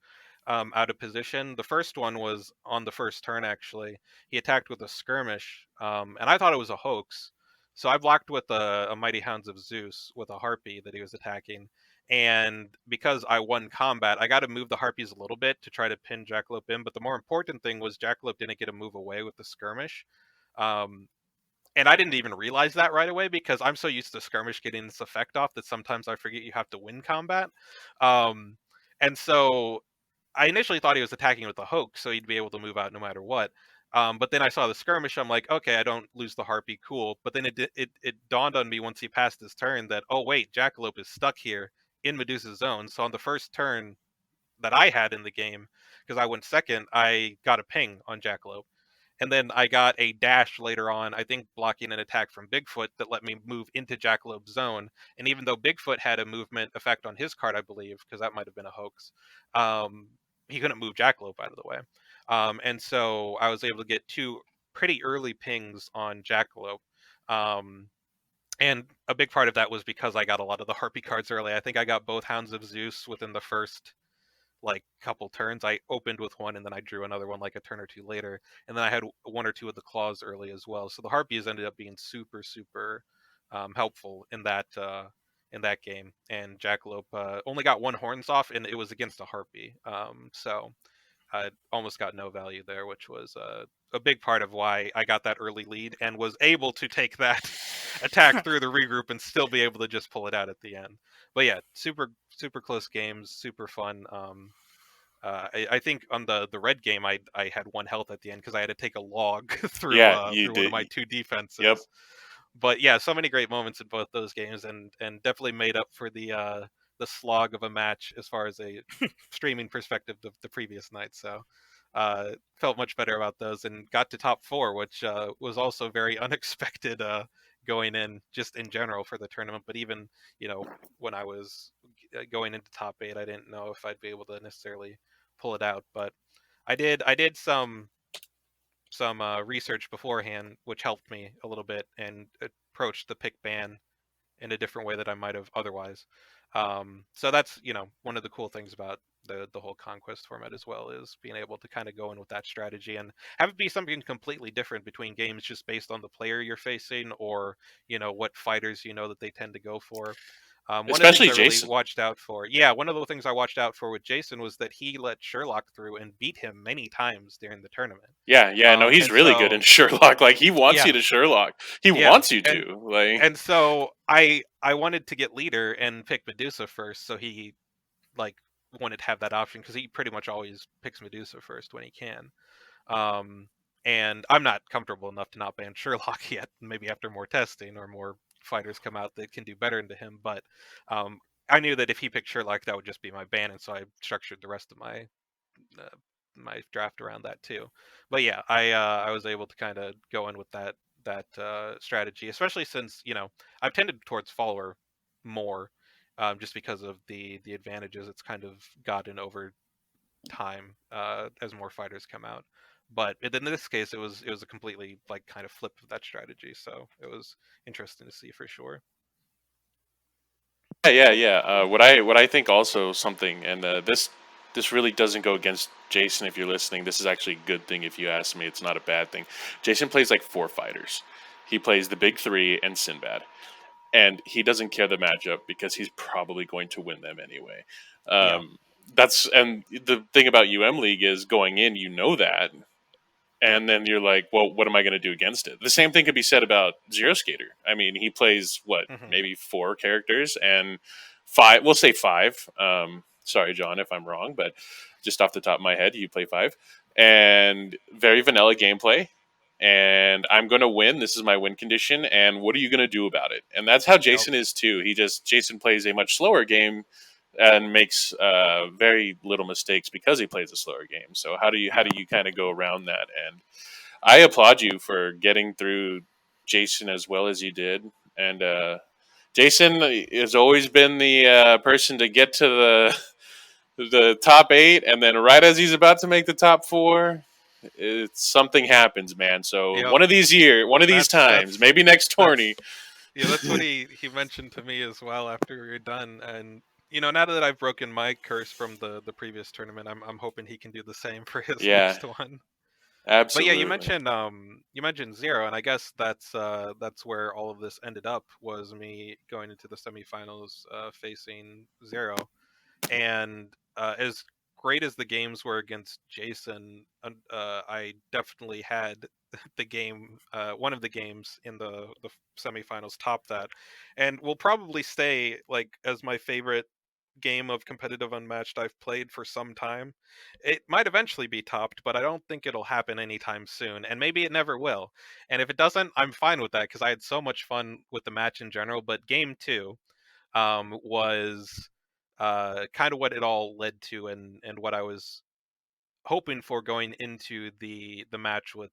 Speaker 3: out of position. The first one was on the first turn, actually. He attacked with a skirmish, and I thought it was a hoax. So I blocked with a Mighty Hounds of Zeus with a harpy that he was attacking. And because I won combat, I got to move the harpies a little bit to try to pin Jackalope in. But the more important thing was Jackalope didn't get to move away with the skirmish. Um, and I didn't even realize that right away because I'm so used to skirmish getting this effect off that sometimes I forget you have to win combat. Um, and so I initially thought he was attacking with the hoax, so he'd be able to move out no matter what. But then I saw the skirmish. I'm like, okay, I don't lose the harpy, cool. But then it dawned on me once he passed his turn that, oh wait, Jackalope is stuck here in Medusa's zone. So on the first turn that I had in the game, because I went second, I got a ping on Jackalope. And then I got a dash later on, I think blocking an attack from Bigfoot that let me move into Jackalope's zone. And even though Bigfoot had a movement effect on his card, I believe, because that might have been a hoax, um, he couldn't move Jackalope out of the way. And so I was able to get two pretty early pings on Jackalope. And a big part of that was because I got a lot of the Harpy cards early. I think I got both Hounds of Zeus within the first like couple turns. I opened with one and then I drew another one like a turn or two later, and then I had one or two of the claws early as well. So the harpies ended up being super helpful in that game. And Jackalope only got one horns off, and it was against a harpy. So I almost got no value there, which was a big part of why I got that early lead and was able to take that attack through the regroup and still be able to just pull it out at the end. But yeah, super close games, super fun. I think on the red game, I had one health at the end because I had to take a log through
Speaker 2: Yeah, you
Speaker 3: through one
Speaker 2: did.
Speaker 3: of my two defenses.
Speaker 2: Yep.
Speaker 3: But yeah, so many great moments in both those games, and definitely made up for the the slog of a match as far as a streaming perspective of the previous night. So felt much better about those and got to top 4, which was also very unexpected going in just in general for the tournament. But even when I was going into top 8, I didn't know if I'd be able to necessarily pull it out. But I did some research beforehand, which helped me a little bit and approached the pick ban in a different way that I might have otherwise. So that's one of the cool things about the whole conquest format as well, is being able to kind of go in with that strategy and have it be something completely different between games just based on the player you're facing, or what fighters that they tend to go for. One of the things
Speaker 2: Especially
Speaker 3: I really
Speaker 2: Jason.
Speaker 3: watched out for, yeah, one of the things I watched out for with Jason was that he let Sherlock through and beat him many times during the tournament.
Speaker 2: Yeah, no, he's
Speaker 3: And
Speaker 2: really good
Speaker 3: so,
Speaker 2: in Sherlock. Like, he wants you
Speaker 3: yeah,
Speaker 2: to Sherlock. He
Speaker 3: yeah,
Speaker 2: wants you
Speaker 3: and
Speaker 2: to. Like,
Speaker 3: and so I wanted to get leader and pick Medusa first, so he like wanted to have that option because he pretty much always picks Medusa first when he can. Um, and I'm not comfortable enough to not ban Sherlock yet. Maybe after more testing or more fighters come out that can do better into him. But um, I knew that if he picked Sherlock, that would just be my ban, and so I structured the rest of uh, my draft around that too. But yeah, I was able to kind of go in with that strategy, especially since I've tended towards follower more, just because of the advantages it's kind of gotten over time as more fighters come out. But in this case, it was a completely like kind of flip of that strategy, so it was interesting to see for sure.
Speaker 2: yeah. What I think also something, and this really doesn't go against Jason if you're listening. This is actually a good thing if you ask me. It's not a bad thing. Jason plays like 4 fighters. He plays the big three and Sinbad, and he doesn't care the matchup because he's probably going to win them anyway.
Speaker 3: Yeah.
Speaker 2: And the thing about League is going in, that,
Speaker 3: Yep.
Speaker 2: and then you're like, well, what am I going to do against it? The same thing could be said about Zero Skater. I mean, he plays what,
Speaker 3: Hmm.
Speaker 2: maybe 4 characters and 5. We'll say 5. Sorry, John, if I'm wrong, but just off the top of my head, you play 5, and very vanilla gameplay. And I'm going to win. This is my win condition. And what are you going to do about it? And that's how
Speaker 3: Yep.
Speaker 2: Jason is too. Jason plays a much slower game and makes very little mistakes because he plays a slower game. So how
Speaker 3: Yeah.
Speaker 2: do you kind of go around that? And I applaud you for getting through Jason as well as you did. And Jason has always been the person to get to the top 8, and then right as he's about to make the top 4, something happens, man. So
Speaker 3: Yep.
Speaker 2: one of these
Speaker 3: That's
Speaker 2: times, maybe next tourney.
Speaker 3: that's Yeah, that's what he mentioned to me as well after we were done. And now that I've broken my curse from the previous tournament, I'm hoping he can do the same for his
Speaker 2: Yeah,
Speaker 3: next one. But yeah,
Speaker 2: absolutely.
Speaker 3: you mentioned Zero, and I guess that's where all of this ended up, was me going into the semifinals facing Zero. And as great as the games were against Jason, I definitely had one of the games in the semifinals top that, and will probably stay like as my favorite game of competitive unmatched I've played for some time. It might eventually be topped, but I don't think it'll happen anytime soon, and maybe it never will. And if it doesn't, I'm fine with that because I had so much fun with the match in general. But game 2 was kind of what it all led to, and what I was hoping for going into the match with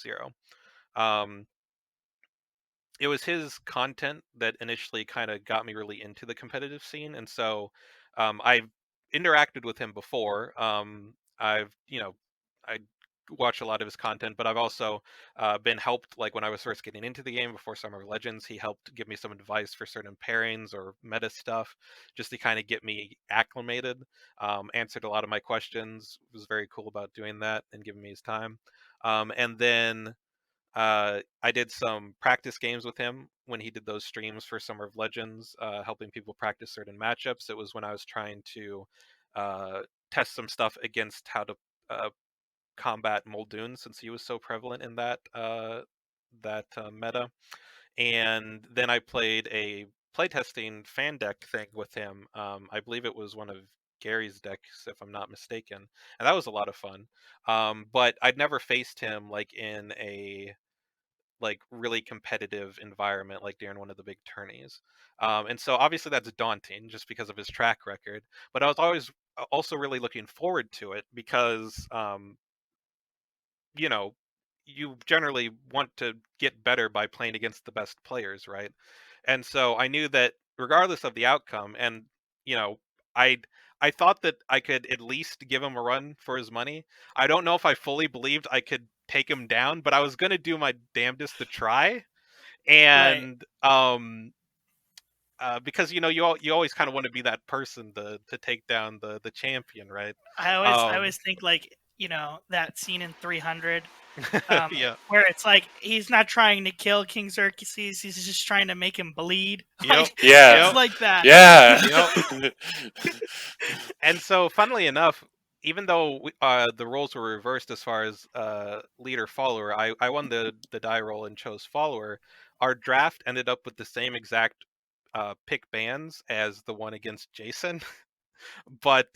Speaker 3: Zero. Um, it was his content that initially kind of got me really into the competitive scene, and so I've interacted with him before. I've I watch a lot of his content, but I've also been helped, like when I was first getting into the game before Summer of Legends. He helped give me some advice for certain pairings or meta stuff, just to kind of get me acclimated. Answered a lot of my questions. Was very cool about doing that and giving me his time. And then I did some practice games with him when he did those streams for Summer of Legends, helping people practice certain matchups. It was when I was trying to uh, test some stuff against how to combat Muldoon, since he was so prevalent in that meta. And then I played a playtesting fan deck thing with him. I believe it was one of Gary's decks, if I'm not mistaken, and that was a lot of fun. But I'd never faced him like in a like really competitive environment like during one of the big tourneys. And so obviously that's daunting just because of his track record. But I was always also really looking forward to it because you know, you generally want to get better by playing against the best players, right? And so I knew that regardless of the outcome, and you know, I I thought that I could at least give him a run for his money. I don't know if I fully believed I could take him down, but I was gonna do my damnedest to try.
Speaker 1: Right.
Speaker 3: And because you always kind of want to be that person to take down the champion, right?
Speaker 1: I always
Speaker 3: Um,
Speaker 1: think like that scene in 300,
Speaker 3: yeah.
Speaker 1: where it's like he's not trying to kill King Xerxes, he's just trying to make him bleed.
Speaker 3: Yep.
Speaker 1: Like it's
Speaker 2: Yeah.
Speaker 3: Yep.
Speaker 1: like that.
Speaker 2: Yeah.
Speaker 3: Yep. And so, funnily enough, even though the roles were reversed as far as leader follower, I won the die roll and chose follower. Our draft ended up with the same exact pick bands as the one against Jason, but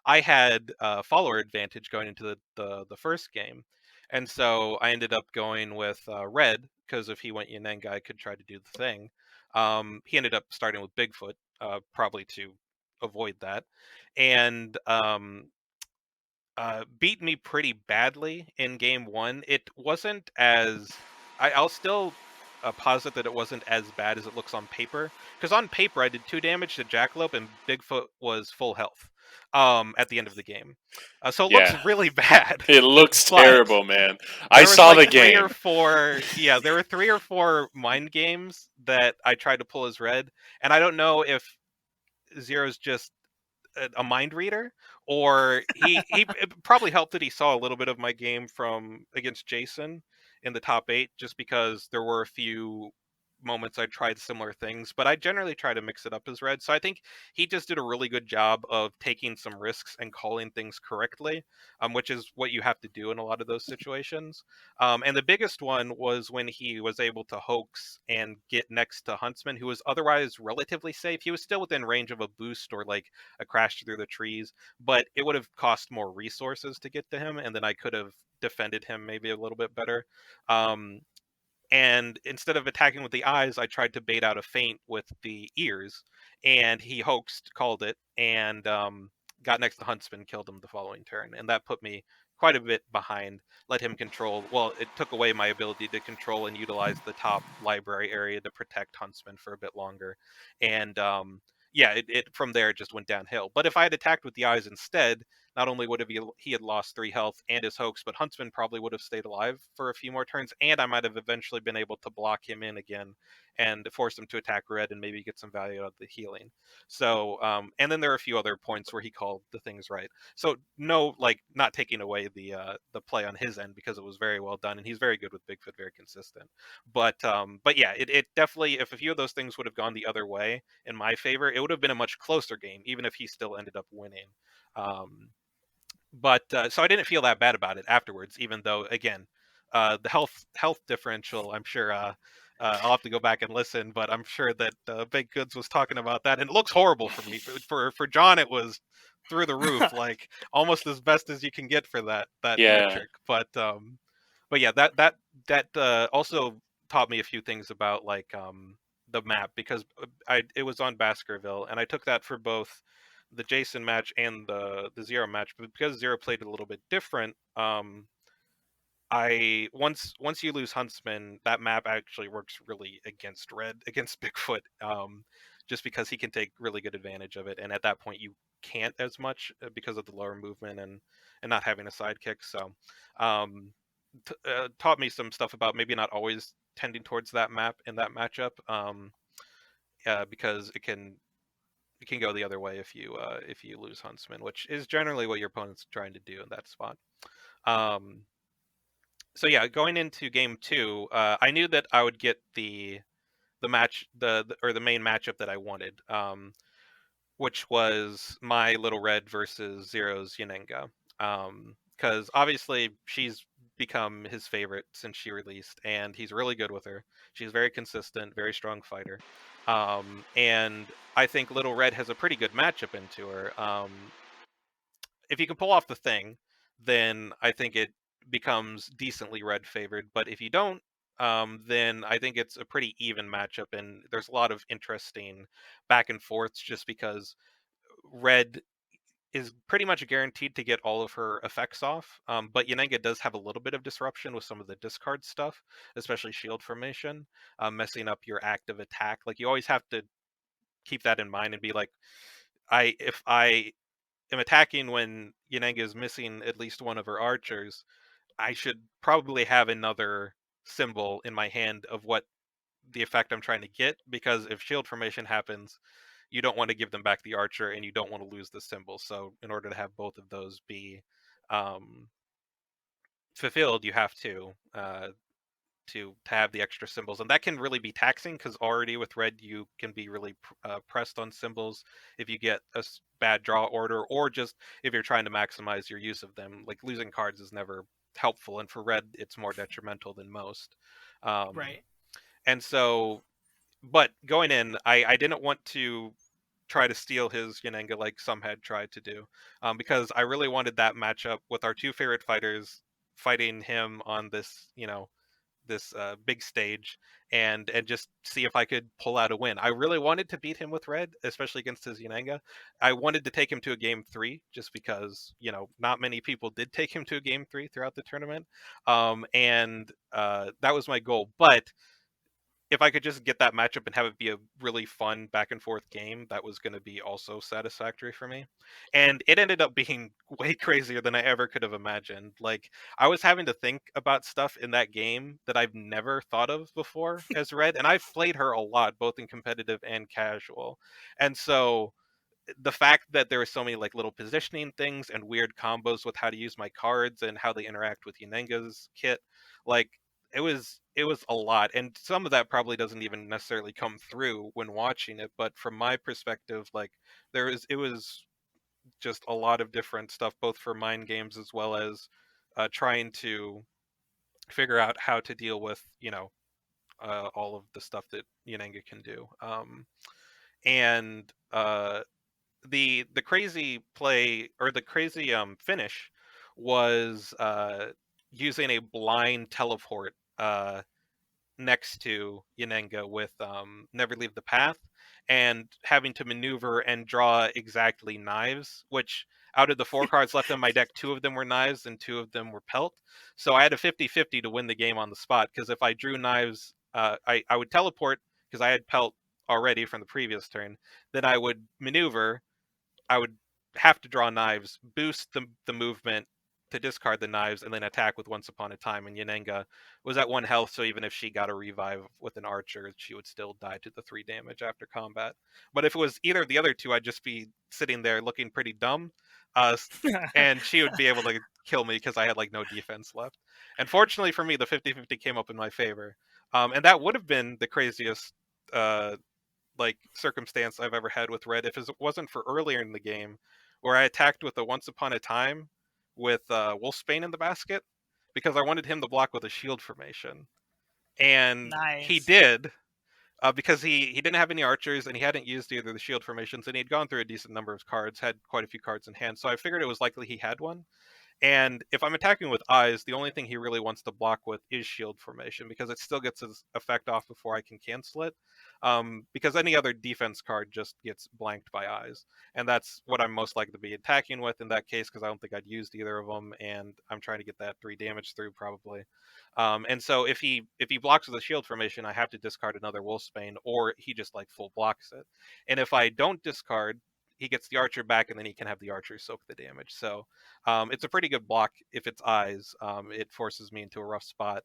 Speaker 3: I had follower advantage going into the first game, and so I ended up going with red because if he went Yanenga, I could try to do the thing. He ended up starting with Bigfoot, probably to avoid that, and beat me pretty badly in game one. It wasn't as I'll still posit that it wasn't as bad as it looks on paper. Because on paper, I did 2 damage to Jackalope and Bigfoot was full health at the end of the game. So it looks
Speaker 2: Yeah.
Speaker 3: really bad.
Speaker 2: It looks
Speaker 3: But
Speaker 2: terrible, man. I
Speaker 3: there was
Speaker 2: saw
Speaker 3: like
Speaker 2: the
Speaker 3: three or
Speaker 2: game.
Speaker 3: four, yeah, there were 3 or 4 mind games that I tried to pull as red, and I don't know if Zero's just a mind reader, or he it probably helped that he saw a little bit of my game from against Jason in the top 8, just because there were a few moments I tried similar things, but I generally try to mix it up as red. So I think he just did a really good job of taking some risks and calling things correctly, which is what you have to do in a lot of those situations. And the biggest one was when he was able to hoax and get next to Huntsman, who was otherwise relatively safe. He was still within range of a boost or like a crash through the trees, but it would have cost more resources to get to him, and then I could have defended him maybe a little bit better. Um, and instead of attacking with the eyes, I tried to bait out a feint with the ears, and he hoaxed, called it, and got next to Huntsman, killed him the following turn, and that put me quite a bit behind. Let him control. Well, it took away my ability to control and utilize the top library area to protect Huntsman for a bit longer, and yeah, it from there it just went downhill. But if I had attacked with the eyes instead, not only would have he had lost 3 health and his hoax, but Huntsman probably would have stayed alive for a few more turns, and I might have eventually been able to block him in again and force him to attack red and maybe get some value out of the healing. So, and then there are a few other points where he called the things right. So no, like not taking away the play on his end because it was very well done, and he's very good with Bigfoot, very consistent. But yeah, it definitely, if a few of those things would have gone the other way in my favor, it would have been a much closer game, even if he still ended up winning. Um, but so I didn't feel that bad about it afterwards, even though again, the health differential. I'm sure I'll have to go back and listen, but I'm sure that Big Goods was talking about that, and it looks horrible for me. For John, it was through the roof, like almost as best as you can get for that
Speaker 2: Yeah.
Speaker 3: metric. But yeah, that also taught me a few things about like the map, because it was on Baskerville, and I took that for both the Jason match and the Zero match, but because Zero played it a little bit different, I once you lose Huntsman, that map actually works really against Red, against Bigfoot, just because he can take really good advantage of it, and at that point you can't as much because of the lower movement and not having a sidekick. So, um, taught me some stuff about maybe not always tending towards that map in that matchup, because it can go the other way if you lose Huntsman, which is generally what your opponent's trying to do in that spot. Um, so yeah, going into game two, I knew that I would get the match or the main matchup that I wanted, which was my Little Red versus Zero's Yanenga. Because obviously she's become his favorite since she released, and he's really good with her. She's very consistent, very strong fighter. And I think Little Red has a pretty good matchup into her. If you can pull off the thing, then I think it becomes decently red favored. But if you don't, then I think it's a pretty even matchup, and there's a lot of interesting back and forths just because red is pretty much guaranteed to get all of her effects off. But Yanenga does have a little bit of disruption with some of the discard stuff, especially shield formation, messing up your active attack. Like you always have to keep that in mind and be like, if I am attacking when Yanenga is missing at least one of her archers, I should probably have another symbol in my hand of what the effect I'm trying to get, because if shield formation happens, you don't want to give them back the archer and you don't want to lose the symbol. So in order to have both of those be um, fulfilled, you have to have the extra symbols, and that can really be taxing because already with red you can be really pressed on symbols if you get a bad draw order, or just if you're trying to maximize your use of them. Like losing cards is never helpful, and for red it's more detrimental than most. um,
Speaker 1: Right.
Speaker 3: and so, but going in, I didn't want to try to steal his Yanenga like some had tried to do, because I really wanted that matchup with our two favorite fighters fighting him on this, this big stage, and just see if I could pull out a win. I really wanted to beat him with red, especially against his Yanenga. I wanted to take him to a game 3 just because, not many people did take him to a game 3 throughout the tournament. And that was my goal. But if I could just get that matchup and have it be a really fun back and forth game, that was going to be also satisfactory for me. And it ended up being way crazier than I ever could have imagined. Like, I was having to think about stuff in that game that I've never thought of before as red, and I've played her a lot, both in competitive and casual. And so the fact that there were so many like little positioning things and weird combos with how to use my cards and how they interact with Yanenga's kit, like it was a lot, and some of that probably doesn't even necessarily come through when watching it. But from my perspective, like it was just a lot of different stuff, both for mind games as well as trying to figure out how to deal with all of the stuff that Yanenga can do. And the crazy play, or the crazy finish, was using a blind teleport next to Yanenga with Never Leave the Path, and having to maneuver and draw exactly knives, which out of the 4 cards left in my deck, 2 of them were knives and 2 of them were pelt. So I had a 50-50 to win the game on the spot, because if I drew knives, I would teleport because I had pelt already from the previous turn. Then I would maneuver, I would have to draw knives, boost the movement to discard the knives, and then attack with Once Upon a Time. And Yanenga was at 1 health, so even if she got a revive with an archer, she would still die to the 3 damage after combat. But if it was either of the other two, I'd just be sitting there looking pretty dumb, uh, and she would be able to kill me because I had like no defense left. And fortunately for me, the 50-50 came up in my favor. And that would have been the craziest like circumstance I've ever had with red if it wasn't for earlier in the game where I attacked with a Once Upon a Time with Wolfsbane in the basket, because I wanted him to block with a shield formation, and he
Speaker 1: Nice.
Speaker 3: did, because he didn't have any archers and he hadn't used either of the shield formations, and he'd gone through a decent number of cards, had quite a few cards in hand, so I figured it was likely he had one. And if I'm attacking with eyes, the only thing he really wants to block with is shield formation, because it still gets his effect off before I can cancel it. Because any other defense card just gets blanked by eyes. And that's what I'm most likely to be attacking with in that case, because I don't think I'd used either of them, and I'm trying to get that 3 damage through probably. And so if he blocks with a shield formation, I have to discard another Wolfsbane, or he just like full blocks it. And if I don't discard, he gets the archer back, and then he can have the archer soak the damage. So it's a pretty good block if it's eyes. It forces me into a rough spot.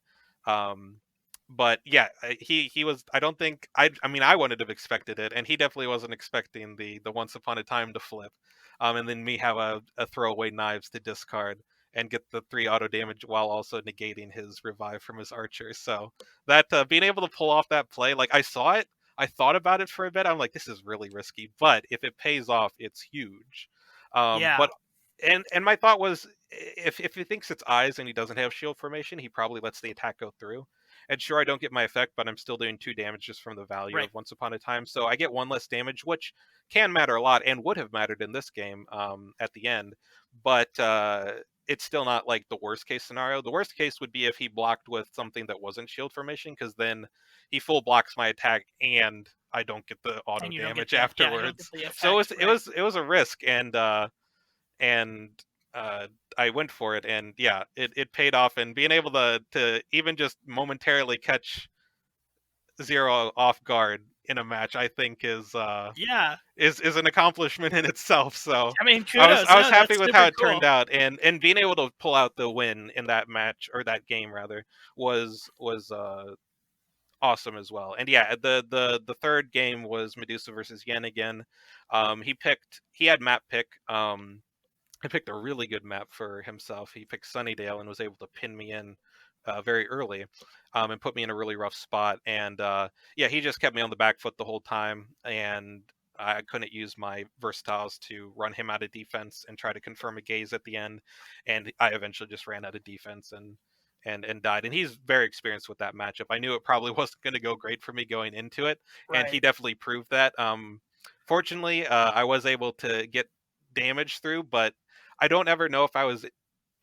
Speaker 3: Um, but yeah, he was. I don't think I mean, I wouldn't have expected it, and he definitely wasn't expecting the Once Upon a Time to flip. And then me have a throwaway knives to discard and get the 3 auto damage while also negating his revive from his archer. So that being able to pull off that play, like I saw it, I thought about it for a bit. I'm like, this is really risky, but if it pays off, it's huge.
Speaker 1: Yeah.
Speaker 3: But and my thought was, if he thinks it's eyes and he doesn't have shield formation, he probably lets the attack go through. And sure, I don't get my effect, but I'm still doing 2 damage just from the value
Speaker 1: Right.
Speaker 3: of Once Upon a Time. So I get 1 less damage, which can matter a lot and would have mattered in this game at the end. But it's still not like the worst case scenario. The worst case would be if he blocked with something that wasn't shield formation, because then he full blocks my attack and I don't get the auto
Speaker 1: And you don't get
Speaker 3: damage
Speaker 1: the yeah, you don't get
Speaker 3: afterwards.
Speaker 1: the
Speaker 3: So
Speaker 1: effect,
Speaker 3: it
Speaker 1: right?
Speaker 3: was it was a risk, and I went for it, and yeah, it paid off. And being able to even just momentarily catch Zero off guard in a match, I think
Speaker 1: Yeah.
Speaker 3: is an accomplishment in itself. So
Speaker 1: I mean,
Speaker 3: I
Speaker 1: kudos.
Speaker 3: was
Speaker 1: No,
Speaker 3: happy
Speaker 1: that's
Speaker 3: with how
Speaker 1: super
Speaker 3: it turned
Speaker 1: cool.
Speaker 3: out, and being able to pull out the win in that match, or that game rather, was awesome as well. And yeah, the third game was Medusa versus Yen again. He had map pick. He picked a really good map for himself. He picked Sunnydale and was able to pin me in very early, and put me in a really rough spot. And yeah, he just kept me on the back foot the whole time, and I couldn't use my versatiles to run him out of defense and try to confirm a gaze at the end. And I eventually just ran out of defense and died. And he's very experienced with that matchup. I knew it probably wasn't going to go great for me going into it, and he
Speaker 1: Right.
Speaker 3: definitely proved that. Fortunately, I was able to get damage through, but I don't ever know if I was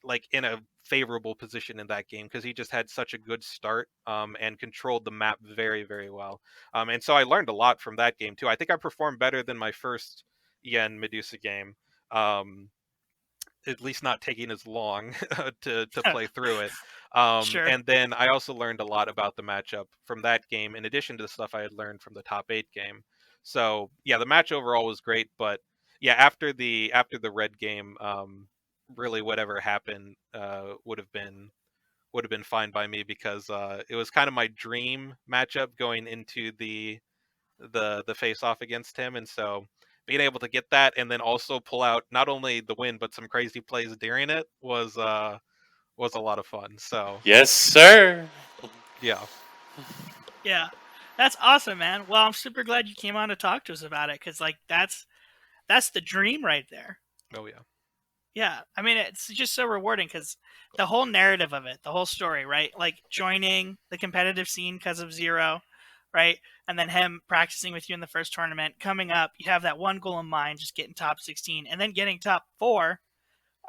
Speaker 3: like in a favorable position in that game, because he just had such a good start, and controlled the map very, very well. And so I learned a lot from that game too. I think I performed better than my first Yen Medusa game. Um, at least not taking as long to play through it.
Speaker 1: Sure.
Speaker 3: And then I also learned a lot about the matchup from that game, in addition to the stuff I had learned from the top 8 game. So yeah, the match overall was great, but yeah, after the red game, really whatever happened would have been fine by me, because it was kind of my dream matchup going into the face off against him. And so being able to get that and then also pull out not only the win but some crazy plays during it was a lot of fun. So
Speaker 2: Yes, sir.
Speaker 3: yeah.
Speaker 1: Yeah. That's awesome, man. Well, I'm super glad you came on to talk to us about it, because like that's the dream right there.
Speaker 3: Oh yeah.
Speaker 1: Yeah, I mean, it's just so rewarding because the whole narrative of it, the whole story, right? Like joining the competitive scene because of Zero, right? And then him practicing with you in the first tournament, coming up, you have that one goal in mind, just getting top 16, and then getting top 4.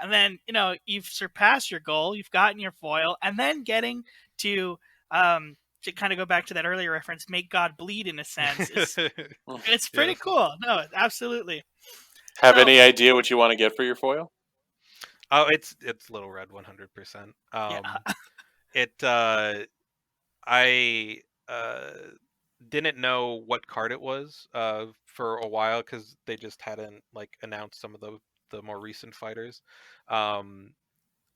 Speaker 1: And then, you've surpassed your goal, you've gotten your foil, and then getting to kind of go back to that earlier reference, make God bleed in a sense. It's pretty
Speaker 3: Yes.
Speaker 1: cool. No, absolutely.
Speaker 2: Have
Speaker 1: So,
Speaker 2: any idea what you want to get for your foil?
Speaker 3: Oh, it's Little Red 100%.
Speaker 1: yeah.
Speaker 3: It I didn't know what card it was for a while, because they just hadn't like announced some of the more recent fighters, um,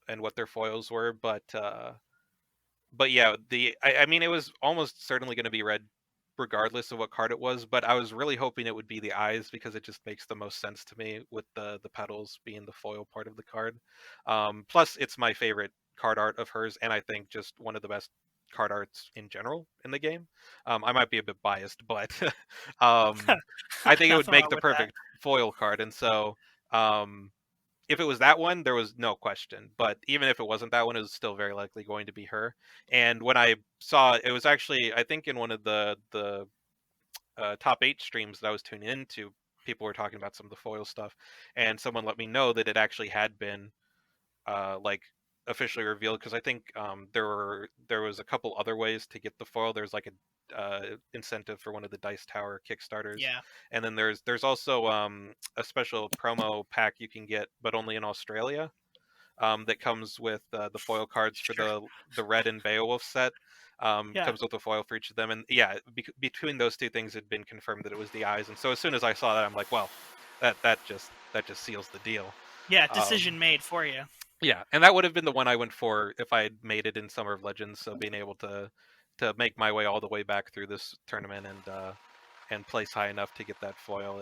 Speaker 3: and what their foils were. But yeah, I mean, it was almost certainly going to be red regardless of what card it was, but I was really hoping it would be the eyes, because it just makes the most sense to me with the petals being the foil part of the card. Plus it's my favorite card art of hers, and I think just one of the best card arts in general in the game. I might be a bit biased, but um, I think it would
Speaker 1: Nothing
Speaker 3: make
Speaker 1: wrong
Speaker 3: the
Speaker 1: with that.
Speaker 3: perfect foil card. And so um, if it was that one, there was no question. But even if it wasn't that one, it was still very likely going to be her. And when I saw it was actually, I think, in one of the top 8 streams that I was tuning into, people were talking about some of the foil stuff, and someone let me know that it actually had been like officially revealed, because I think there was a couple other ways to get the foil. There's like a incentive for one of the Dice Tower Kickstarters,
Speaker 1: Yeah.
Speaker 3: and then there's also a special promo pack you can get, but only in Australia. That comes with the foil cards for
Speaker 1: Sure.
Speaker 3: the Red and Beowulf set.
Speaker 1: Yeah.
Speaker 3: Comes with a foil for each of them, and yeah, between those two things, it had been confirmed that it was the eyes. And so as soon as I saw that, I'm like, well, that just seals the deal.
Speaker 1: Yeah.
Speaker 3: Um,
Speaker 1: Decision made for you.
Speaker 3: yeah, and that would have been the one I went for if I had made it in Summer of Legends. So being able to make my way all the way back through this tournament and place high enough to get that foil,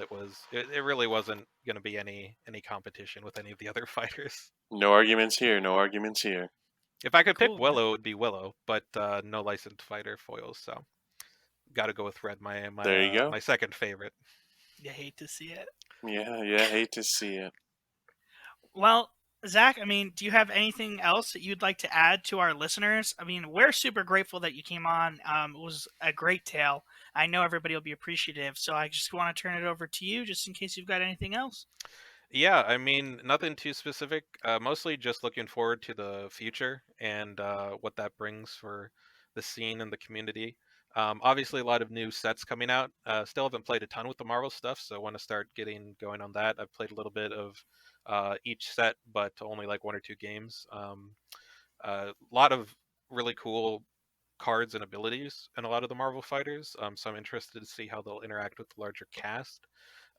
Speaker 3: it really wasn't going to be any competition with any of the other fighters.
Speaker 2: No arguments here. No arguments here.
Speaker 3: If I could pick
Speaker 1: Cool, man.
Speaker 3: Willow, it would be Willow, but no licensed fighter foils, so got to go with Red,
Speaker 2: There you go.
Speaker 3: my second favorite.
Speaker 1: You hate to see it.
Speaker 2: Yeah. Hate to see it.
Speaker 1: Well, Zach, I mean, do you have anything else that you'd like to add to our listeners? I mean, we're super grateful that you came on. It was a great tale. I know everybody will be appreciative, so I just want to turn it over to you just in case you've got anything else.
Speaker 3: Yeah, I mean, nothing too specific. Mostly just looking forward to the future and what that brings for the scene and the community. Obviously, a lot of new sets coming out. Still haven't played a ton with the Marvel stuff, so I want to start getting going on that. I've played a little bit of each set, but only like one or two games. A lot of really cool cards and abilities in a lot of the Marvel fighters. So I'm interested to see how they'll interact with the larger cast.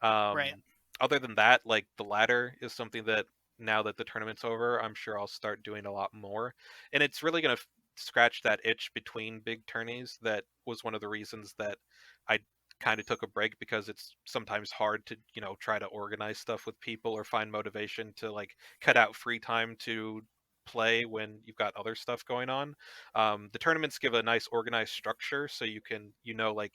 Speaker 1: Right.
Speaker 3: Other than that, like the ladder is something that now that the tournament's over, I'm sure I'll start doing a lot more. And it's really going to scratch that itch between big tourneys that was one of the reasons that I kind of took a break, because it's sometimes hard to, try to organize stuff with people or find motivation to like cut out free time to play when you've got other stuff going on. The tournaments give a nice organized structure, so you can, like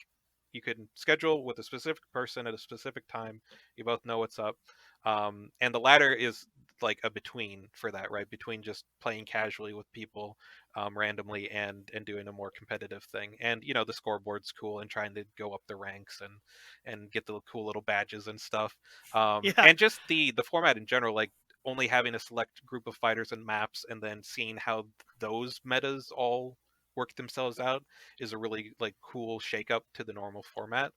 Speaker 3: you can schedule with a specific person at a specific time. You both know what's up. And the ladder is like a between for that, right? Between just playing casually with people randomly and doing a more competitive thing. And the scoreboard's cool and trying to go up the ranks and get the cool little badges and stuff.
Speaker 1: Yeah.
Speaker 3: And just the format in general, like only having a select group of fighters and maps, and then seeing how those metas all work themselves out is a really like cool shakeup to the normal format.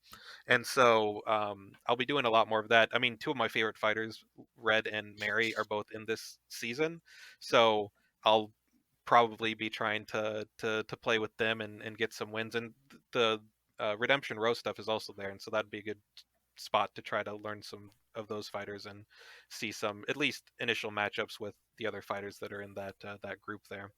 Speaker 3: And so I'll be doing a lot more of that. I mean, two of my favorite fighters, Red and Mary, are both in this season, so I'll probably be trying to play with them and get some wins. And the Redemption Row stuff is also there, and so that'd be a good spot to try to learn some of those fighters and see some at least initial matchups with the other fighters that are in that group there.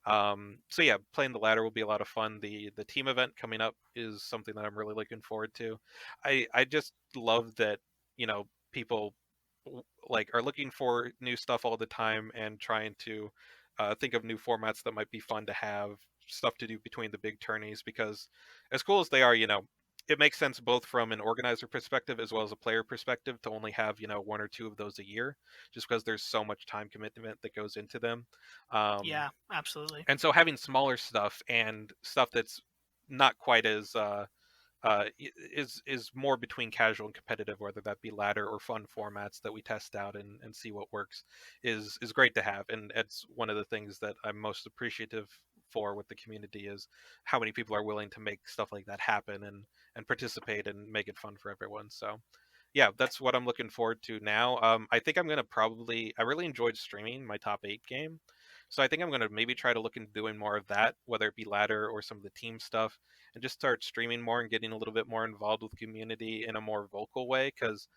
Speaker 3: So yeah, playing the ladder will be a lot of fun. The team event coming up is something that I'm really looking forward to. I just love that people like are looking for new stuff all the time and trying to think of new formats that might be fun to have, stuff to do between the big tourneys, because as cool as they are, it makes sense both from an organizer perspective as well as a player perspective to only have one or two of those a year, just because there's so much time commitment that goes into them. um,
Speaker 1: Yeah, absolutely.
Speaker 3: and so having smaller stuff and stuff that's not quite as is more between casual and competitive, whether that be ladder or fun formats that we test out and see what works, is great to have. And it's one of the things that I'm most appreciative for with the community, is how many people are willing to make stuff like that happen and participate and make it fun for everyone. So yeah, that's what I'm looking forward to now. I think I'm gonna probably. I really enjoyed streaming my top 8 game, so I think I'm gonna maybe try to look into doing more of that, whether it be ladder or some of the team stuff, and just start streaming more and getting a little bit more involved with community in a more vocal way. Because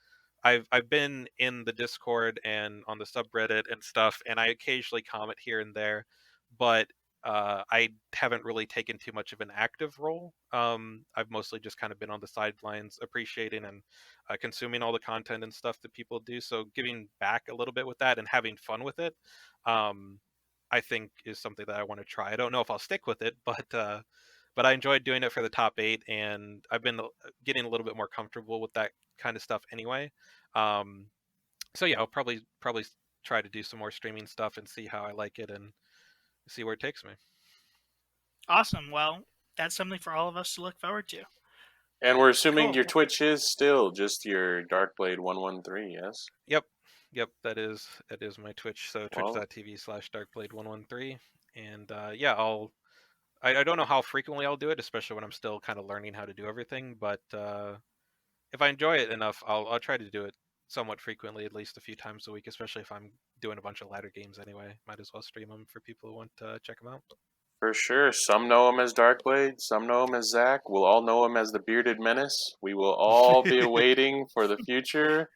Speaker 3: I've been in the Discord and on the subreddit and stuff, and I occasionally comment here and there, but I haven't really taken too much of an active role. I've mostly just kind of been on the sidelines, appreciating and consuming all the content and stuff that people do. So giving back a little bit with that and having fun with it, um, I think is something that I want to try. I don't know if I'll stick with it, but I enjoyed doing it for the top 8, and I've been getting a little bit more comfortable with that kind of stuff anyway. Um, so yeah, I'll probably try to do some more streaming stuff and see how I like it and see where it takes me.
Speaker 1: Awesome. Well, that's something for all of us to look forward to.
Speaker 2: And we're assuming
Speaker 1: Cool.
Speaker 2: your Twitch is still just your Darkblade113, yes?
Speaker 3: Yep, yep, that is my Twitch. So
Speaker 2: Well,
Speaker 3: twitch.tv/darkblade113, and yeah, I don't know how frequently I'll do it, especially when I'm still kind of learning how to do everything. But if I enjoy it enough, I'll try to do it somewhat frequently, at least a few times a week. Especially if I'm doing a bunch of ladder games anyway, might as well stream them for people who want to check them out.
Speaker 2: for sure. Some know him as Darkblade, some know him as Zach. We'll all know him as the Bearded Menace. We will all be waiting for the future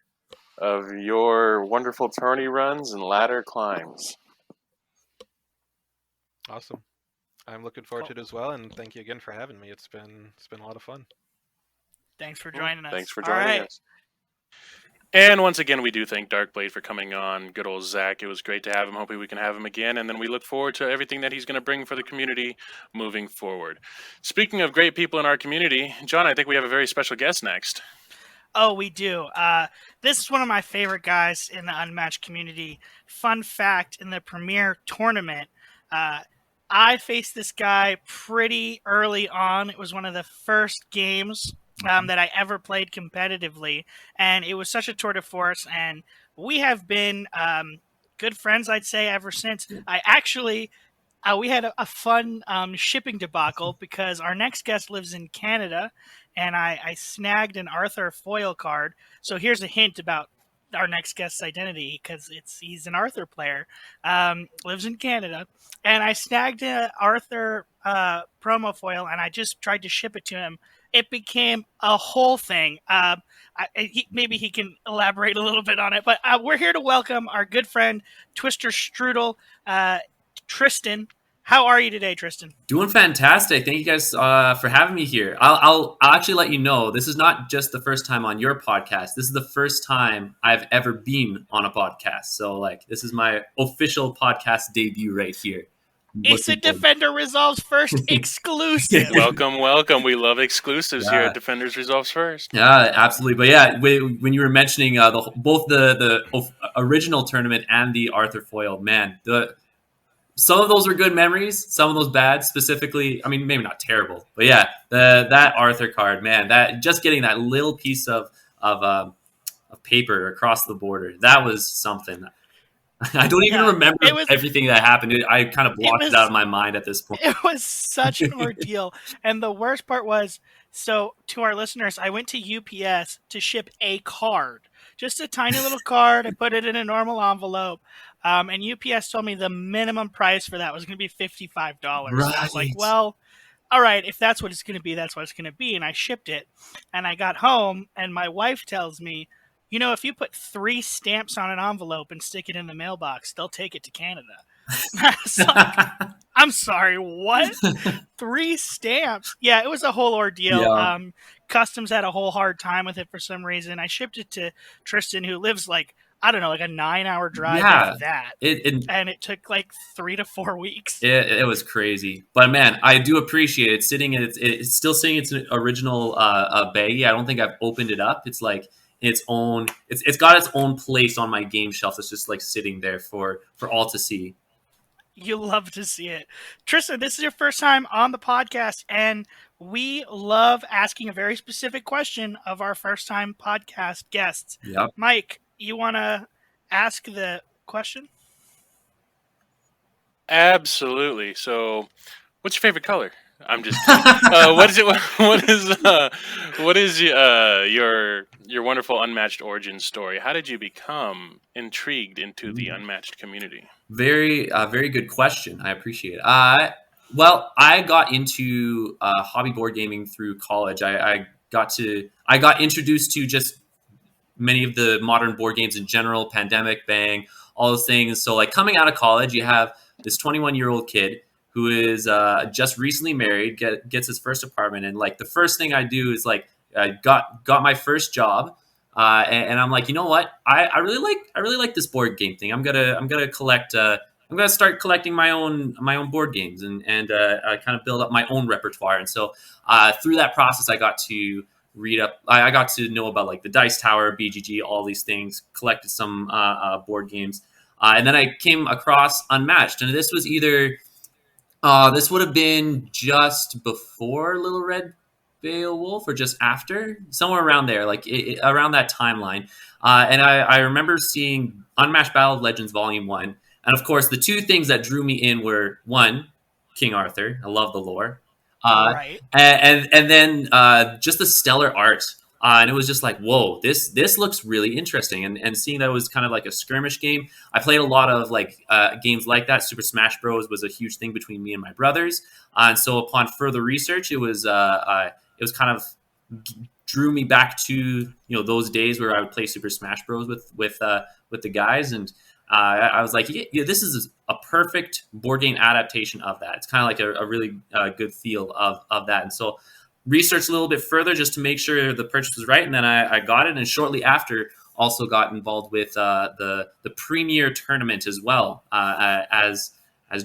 Speaker 2: of your wonderful tourney runs and ladder climbs.
Speaker 3: Awesome. I'm looking forward
Speaker 1: Cool.
Speaker 3: to it as well, and thank you again for having me. It's been a lot of fun.
Speaker 1: Thanks for joining us.
Speaker 2: Thanks for
Speaker 1: All
Speaker 2: joining
Speaker 1: right.
Speaker 2: us. And once again, we do thank Darkblade for coming on. Good old Zach. It was great to have him. Hopefully, we can have him again. And then we look forward to everything that he's going to bring for the community moving forward. Speaking of great people in our community, John, I think we have a very special guest next.
Speaker 1: Oh, we do. This is one of my favorite guys in the Unmatched community. Fun fact, in the premier tournament, I faced this guy pretty early on. It was one of the first games that I ever played competitively, and it was such a tour de force. And we have been good friends, I'd say, ever since. I actually we had a fun shipping debacle because our next guest lives in Canada, and I snagged an Arthur foil card. So here's a hint about our next guest's identity because he's an Arthur player, lives in Canada, and I snagged an Arthur promo foil, and I just tried to ship it to him. It became a whole thing. Maybe he can elaborate a little bit on it, but we're here to welcome our good friend TwisterStrudel. Tristan, how are you today, Tristan?
Speaker 4: Doing fantastic. Thank you guys for having me here. I'll actually let you know this is not just the first time on your podcast. This is the first time I've ever been on a podcast. So like this is my official podcast debut right here.
Speaker 1: Ace of Defender Resolves First exclusive.
Speaker 2: Welcome. We love exclusives here at Defenders Resolves First.
Speaker 4: Yeah, absolutely. But yeah, when you were mentioning both the original tournament and the Arthur foil, man, some of those are good memories, some of those bad. Specifically, I mean, maybe not terrible, but yeah, that Arthur card, man, that just getting that little piece of paper across the border, that was something. I don't even remember everything that happened. I kind of blocked it out of my mind at this point.
Speaker 1: It was such an ordeal. And the worst part was, so to our listeners, I went to UPS to ship a card, just a tiny little card. I put it in a normal envelope. And UPS told me the minimum price for that was going to be $55.
Speaker 4: Right.
Speaker 1: I was like, well, all right, if that's what it's going to be, that's what it's going to be. And I shipped it. And I got home, and my wife tells me, you know, if you put 3 stamps on an envelope and stick it in the mailbox, they'll take it to Canada. Like, I'm sorry, what? 3 stamps? Yeah, it was a whole ordeal.
Speaker 4: Yeah.
Speaker 1: Customs had a whole hard time with it for some reason. I shipped it to Tristan, who lives like, I don't know, like a 9-hour drive after that. And it took like 3 to 4 weeks.
Speaker 4: It was crazy. But man, I do appreciate it. It's still sitting its original baggie. I don't think I've opened it up. It's like its own, it's got its own place on my game shelf. It's just like sitting there for all to see.
Speaker 1: You love to see it. Tristan, this is your first time on the podcast, and we love asking a very specific question of our first time podcast guests.
Speaker 4: Yep.
Speaker 1: Mike, you want to ask the question?
Speaker 2: Absolutely. So, what's your favorite color? I'm just kidding. What is it? What is your wonderful unmatched origin story? How did you become intrigued into the unmatched community?
Speaker 4: Very good question. I appreciate it. Well, I got into hobby board gaming through college. I got introduced to just many of the modern board games in general, Pandemic, Bang, all those things. So like coming out of college, you have this 21-year-old kid who is just recently married, gets his first apartment, and like the first thing I do is like I got my first job, and I'm like, you know what, I really like this board game thing. I'm gonna collect. I'm gonna start collecting my own board games and I kind of build up my own repertoire. And so through that process, I got to read up. I got to know about like the Dice Tower, BGG, all these things. Collected some board games, and then I came across Unmatched, and this was either. This would have been just before Little Red Beowulf or just after, somewhere around there, like around that timeline. And I remember seeing Unmatched Battle of Legends Volume 1. And of course, the two things that drew me in were, one, King Arthur. I love the lore.
Speaker 1: Right.
Speaker 4: And then just the stellar art. And it was just like, whoa, this looks really interesting. And seeing that it was kind of like a skirmish game. I played a lot of like games like that. Super Smash Bros. Was a huge thing between me and my brothers. And so upon further research, it was kind of drew me back to those days where I would play Super Smash Bros. with the guys. And I was like, yeah, this is a perfect board game adaptation of that. It's kind of like a really good feel of that. And so researched a little bit further just to make sure the purchase was right, and then I got it. And shortly after, also got involved with the premier tournament as well, as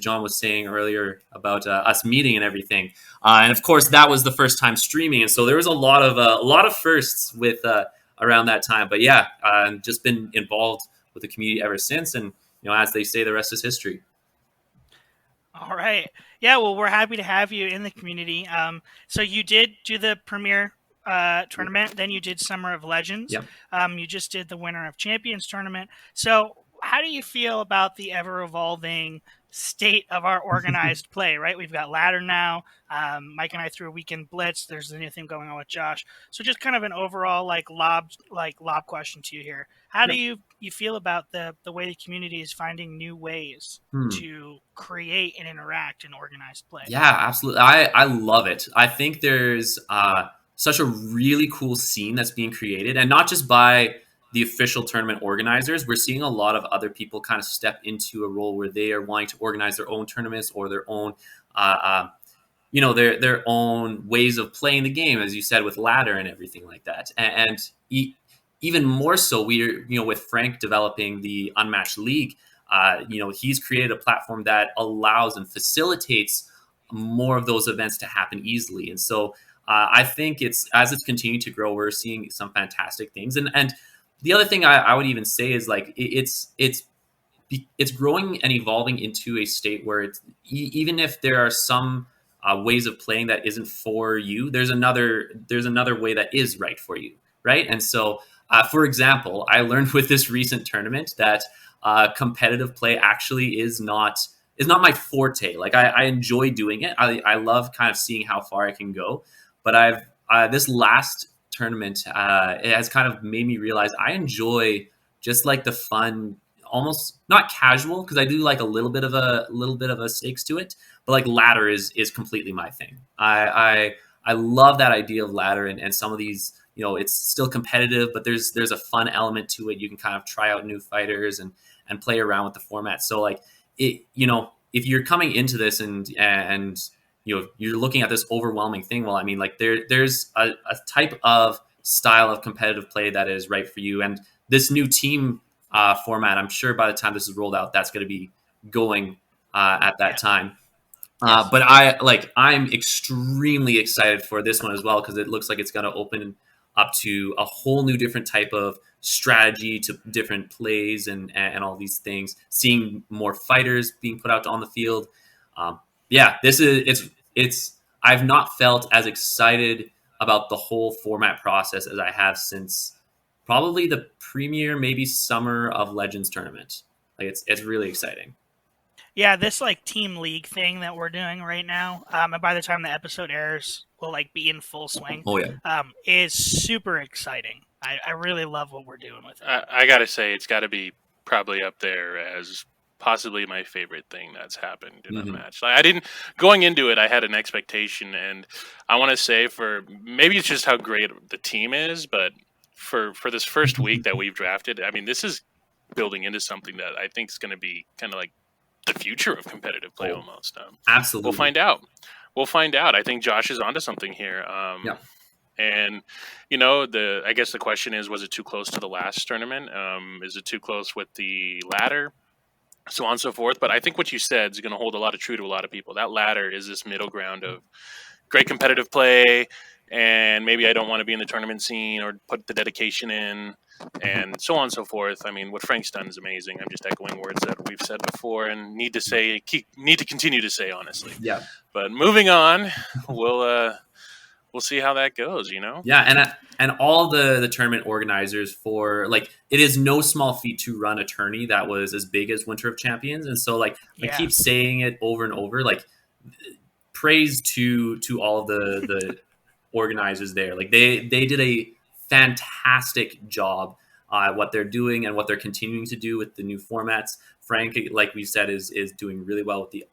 Speaker 4: John was saying earlier about us meeting and everything. And of course, that was the first time streaming, and so there was a lot of firsts with around that time. But yeah, just been involved with the community ever since, and as they say, the rest is history.
Speaker 1: All right. Yeah, well, we're happy to have you in the community. So you did do the premiere tournament. Then you did Summer of Legends.
Speaker 4: Yep.
Speaker 1: You just did the Winter of Champions tournament. So, how do you feel about the ever evolving state of our organized play? Right, we've got ladder now. Mike and I threw a weekend blitz. There's a new thing going on with Josh. So, just kind of an overall lob question to you here. How do you feel about the way the community is finding new ways to create and interact in organized play?
Speaker 4: Yeah, absolutely. I love it. I think there's such a really cool scene that's being created, and not just by the official tournament organizers. We're seeing a lot of other people kind of step into a role where they are wanting to organize their own tournaments or their own, their own ways of playing the game, as you said, with ladder and everything like that. And even more so, we're with Frank developing the Unmatched League. He's created a platform that allows and facilitates more of those events to happen easily. And so I think as it's continuing to grow, we're seeing some fantastic things. And the other thing I would even say is it's growing and evolving into a state where it's even if there are some ways of playing that isn't for you, there's another way that is right for you, right? And so, for example, I learned with this recent tournament that competitive play actually is not my forte. Like I enjoy doing it. I love kind of seeing how far I can go. But this last tournament, it has kind of made me realize I enjoy just like the fun, almost not casual, because I do like a little bit of a stakes to it, but like ladder is completely my thing. I love that idea of ladder and some of these, it's still competitive, but there's a fun element to it. You can kind of try out new fighters and play around with the format. So like it, if you're coming into this and you're looking at this overwhelming thing, well, I mean, like there's a type of style of competitive play that is right for you. And this new team format, I'm sure by the time this is rolled out, that's going to be going at that time. But I'm extremely excited for this one as well, because it looks like it's going to open up to a whole new different type of strategy, to different plays and all these things, seeing more fighters being put out on the field. This is it's I've not felt as excited about the whole format process as I have since probably the premier, maybe Summer of Legends tournament. Like it's really exciting.
Speaker 1: Yeah, this team league thing that we're doing right now, and by the time the episode airs, will be in full swing.
Speaker 4: Oh yeah,
Speaker 1: is super exciting. I really love what we're doing with it.
Speaker 2: I gotta say, it's got to be probably up there as possibly my favorite thing that's happened in a match. I didn't going into it, I had an expectation, and I want to say for maybe it's just how great the team is, but for this first week that we've drafted, I mean, this is building into something that I think is going to be kind of like the future of competitive play almost.
Speaker 4: Absolutely.
Speaker 2: We'll find out. I think Josh is onto something here. And I guess the question is, was it too close to the last tournament? Is it too close with the ladder? So on and so forth. But I think what you said is going to hold a lot of true to a lot of people. That ladder is this middle ground of great competitive play, and maybe I don't want to be in the tournament scene or put the dedication in, and so on and so forth. I mean, what Frank's done is amazing. I'm just echoing words that we've said before and need to continue to say, honestly.
Speaker 4: Yeah.
Speaker 2: But moving on, we'll see how that goes.
Speaker 4: Yeah, and all the tournament organizers for it is no small feat to run a tourney that was as big as Winter of Champions, and so I keep saying it over and over. Praise to all of the organizers there. They did a fantastic job at what they're doing and what they're continuing to do with the new formats. Frank, like we said, is doing really well with the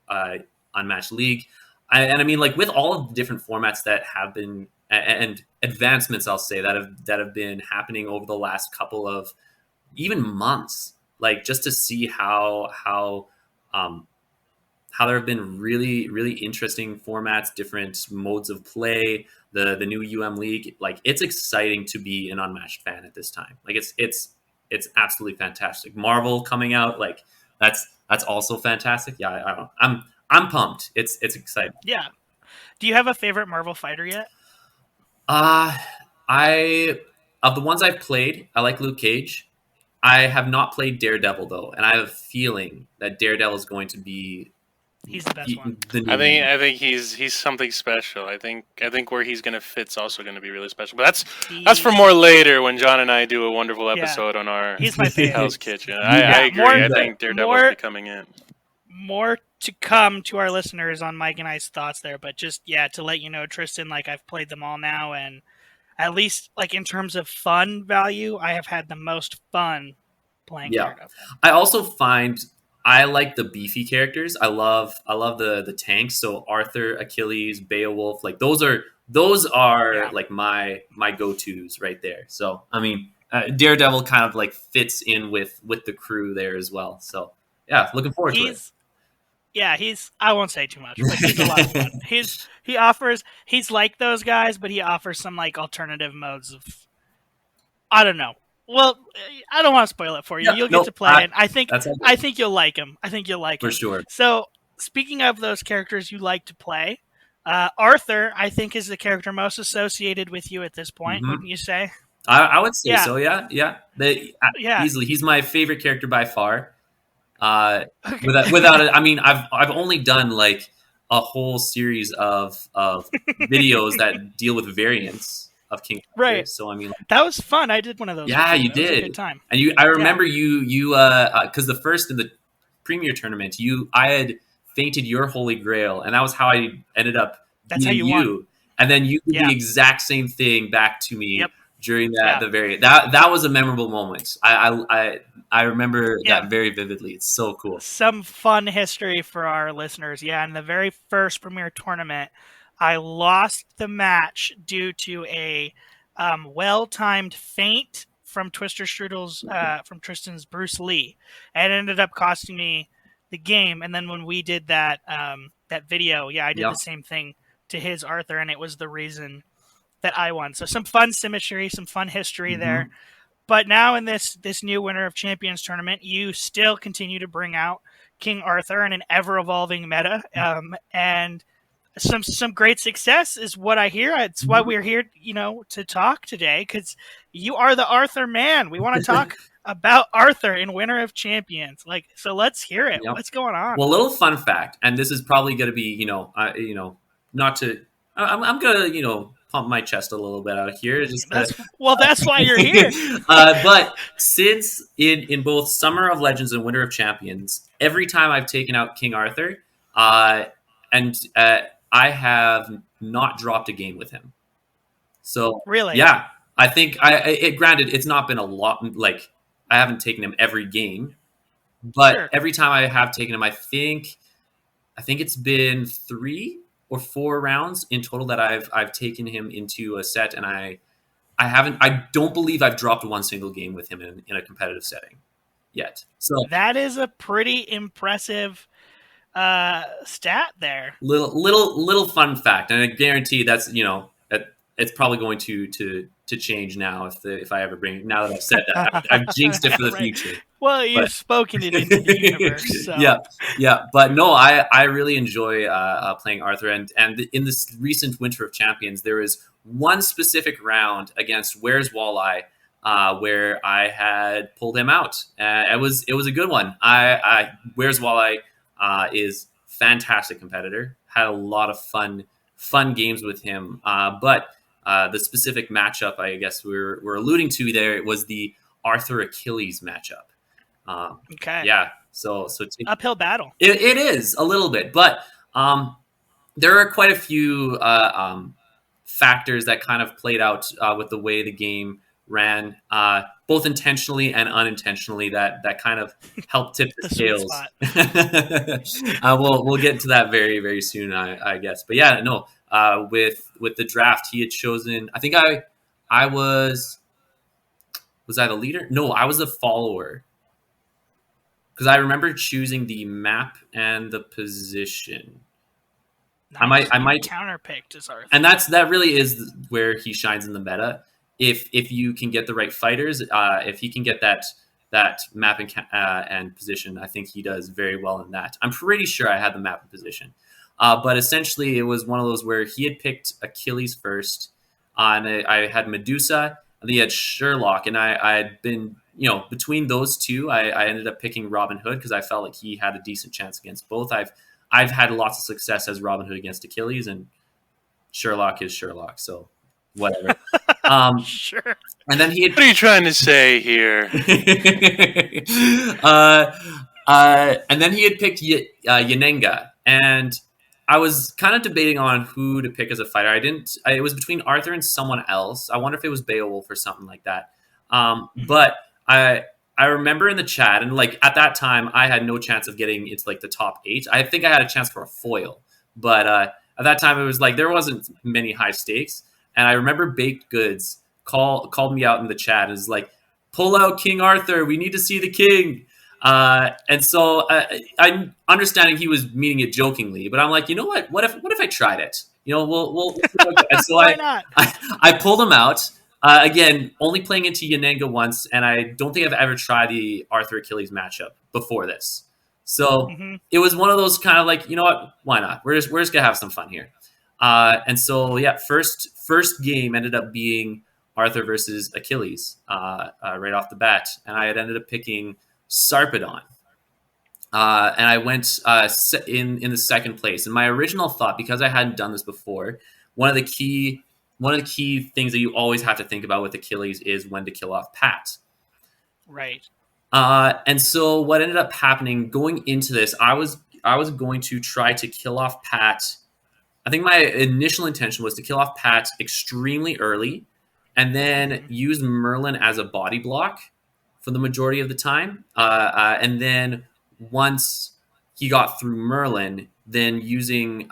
Speaker 4: Unmatched League. I mean, with all of the different formats that have been and advancements, I'll say that have been happening over the last couple of even months, just to see how there have been really, really interesting formats, different modes of play, the new League. It's exciting to be an Unmatched fan at this time. It's absolutely fantastic. Marvel coming out, that's also fantastic. Yeah, I don't know. I'm pumped. It's exciting.
Speaker 1: Yeah. Do you have a favorite Marvel fighter yet?
Speaker 4: Of the ones I've played, I like Luke Cage. I have not played Daredevil though, and I have a feeling that Daredevil is going to be
Speaker 1: He's the best one.
Speaker 4: The new
Speaker 2: I think he's something special. I think where he's gonna fit's also gonna be really special. But that's for more later when John and I do a wonderful episode on our
Speaker 1: He's my favorite.
Speaker 2: Hell's Kitchen.
Speaker 4: Yeah,
Speaker 2: I agree.
Speaker 1: more-
Speaker 2: I think Daredevil will be coming in.
Speaker 1: More to come to our listeners on Mike and I's thoughts there, but just to let you know, Tristan, like I've played them all now, and at least like in terms of fun value, I have had the most fun playing Daredevil.
Speaker 4: I also find I like the beefy characters. I love the tanks. So Arthur, Achilles, Beowulf, like those are like my go-tos right there. So I mean, Daredevil kind of like fits in with the crew there as well. So yeah, looking forward to it.
Speaker 1: Yeah, I won't say too much, but he's a lot of fun. He's like those guys, but he offers some like alternative modes of, I don't know. Well, I don't want to spoil it for you.
Speaker 4: Yeah,
Speaker 1: You'll get to play it. I think you'll like him.
Speaker 4: For sure.
Speaker 1: So, speaking of those characters you like to play, Arthur, I think, is the character most associated with you at this point.
Speaker 4: Mhm.
Speaker 1: Wouldn't you say?
Speaker 4: I would say so. Yeah.
Speaker 1: Yeah.
Speaker 4: Easily, he's my favorite character by far. Without it, I mean, I've only done like a whole series of videos that deal with variants of King Arthur.
Speaker 1: Right.
Speaker 4: So I mean,
Speaker 1: that was fun. I did one of those.
Speaker 4: Yeah, you
Speaker 1: That was a
Speaker 4: did.
Speaker 1: good time.
Speaker 4: And I remember you because the first in the premier tournament, I had fainted your holy grail, and that was how I ended up.
Speaker 1: That's how you won.
Speaker 4: And then you did the exact same thing back to me.
Speaker 1: Yep.
Speaker 4: During the variant, that was a memorable moment. I remember that very vividly. It's so cool.
Speaker 1: Some fun history for our listeners. Yeah, in the very first premier tournament, I lost the match due to a well-timed feint from TwisterStrudel's from Tristan's Bruce Lee, and it ended up costing me the game. And then when we did that video, I did the same thing to his Arthur, and it was the reason that I won. So some fun symmetry, some fun history there. But now in this new Winter of Champions tournament, you still continue to bring out King Arthur in an ever-evolving meta, and some great success is what I hear. It's why we're here, to talk today, because you are the Arthur man. We want to talk about Arthur in Winter of Champions. So let's hear it. What's going on?
Speaker 4: Well, a little fun fact, and this is probably going to be, not to. I'm gonna, pump my chest a little bit out here.
Speaker 1: That's why you're here.
Speaker 4: But since in both Summer of Legends and Winter of Champions, every time I've taken out King Arthur, I have not dropped a game with him. So
Speaker 1: really,
Speaker 4: yeah, I think granted, it's not been a lot. Like I haven't taken him every game, but every time I have taken him, I think it's been 3 or 4 rounds in total that I've taken him into a set, and I don't believe I've dropped one single game with him in a competitive setting yet. So
Speaker 1: that is a pretty impressive stat there.
Speaker 4: Little fun fact, and I guarantee that's it's probably going to change now if I ever bring it. Now that I've said that, I've jinxed it for the future.
Speaker 1: Well, you've spoken it into the universe. So.
Speaker 4: Yeah. But no, I really enjoy playing Arthur, and in this recent Winter of Champions, there is one specific round against Where's Walleye, where I had pulled him out. It was a good one. Where's Walleye is fantastic competitor. Had a lot of fun games with him, but the specific matchup I guess we're alluding to there was the Arthur Achilles matchup.
Speaker 1: Okay.
Speaker 4: Yeah. So
Speaker 1: uphill battle.
Speaker 4: It is a little bit, but there are quite a few factors that kind of played out with the way the game ran, both intentionally and unintentionally. That kind of helped tip the scales. We'll get to that very, very soon, I guess. But yeah, no. With the draft, he had chosen. I think I was I the leader? No, I was the follower. Because I remember choosing the map and the position.
Speaker 1: Nice. I might counterpicked as Arthur,
Speaker 4: and that really is where he shines in the meta. If you can get the right fighters, if he can get that map and position, I think he does very well in that. I'm pretty sure I had the map and position, but essentially it was one of those where he had picked Achilles first, and I had Medusa, and then he had Sherlock, and I had been. Between those two, I ended up picking Robin Hood because I felt like he had a decent chance against both. I've had lots of success as Robin Hood against Achilles, and Sherlock is Sherlock, so whatever.
Speaker 1: Sure.
Speaker 4: And then he had
Speaker 2: What are you trying to say here?
Speaker 4: and then he had picked Yanenga, and I was kind of debating on who to pick as a fighter. It was between Arthur and someone else. I wonder if it was Beowulf or something like that. But I remember in the chat, and like at that time, I had no chance of getting into like the top 8. I think I had a chance for a foil, but at that time, it was like there wasn't many high stakes. And I remember Baked Goods called me out in the chat and was like, "Pull out King Arthur. We need to see the king." And so I'm understanding he was meaning it jokingly, but I'm like, you know what? What if I tried it? We'll and so
Speaker 1: Why not?
Speaker 4: I pulled him out. Again, only playing into Yanenga once, and I don't think I've ever tried the Arthur Achilles matchup before this. So it was one of those kind of like, you know what? Why not? We're just gonna have some fun here. And so yeah, first game ended up being Arthur versus Achilles right off the bat, and I had ended up picking Sarpedon. And I went in the second place. And my original thought, because I hadn't done this before, one of the key things that you always have to think about with Achilles is when to kill off Pat.
Speaker 1: Right.
Speaker 4: And so what ended up happening going into this, I was going to try to kill off Pat. I think my initial intention was to kill off Pat extremely early, and then use Merlin as a body block for the majority of the time. And then once he got through Merlin, then using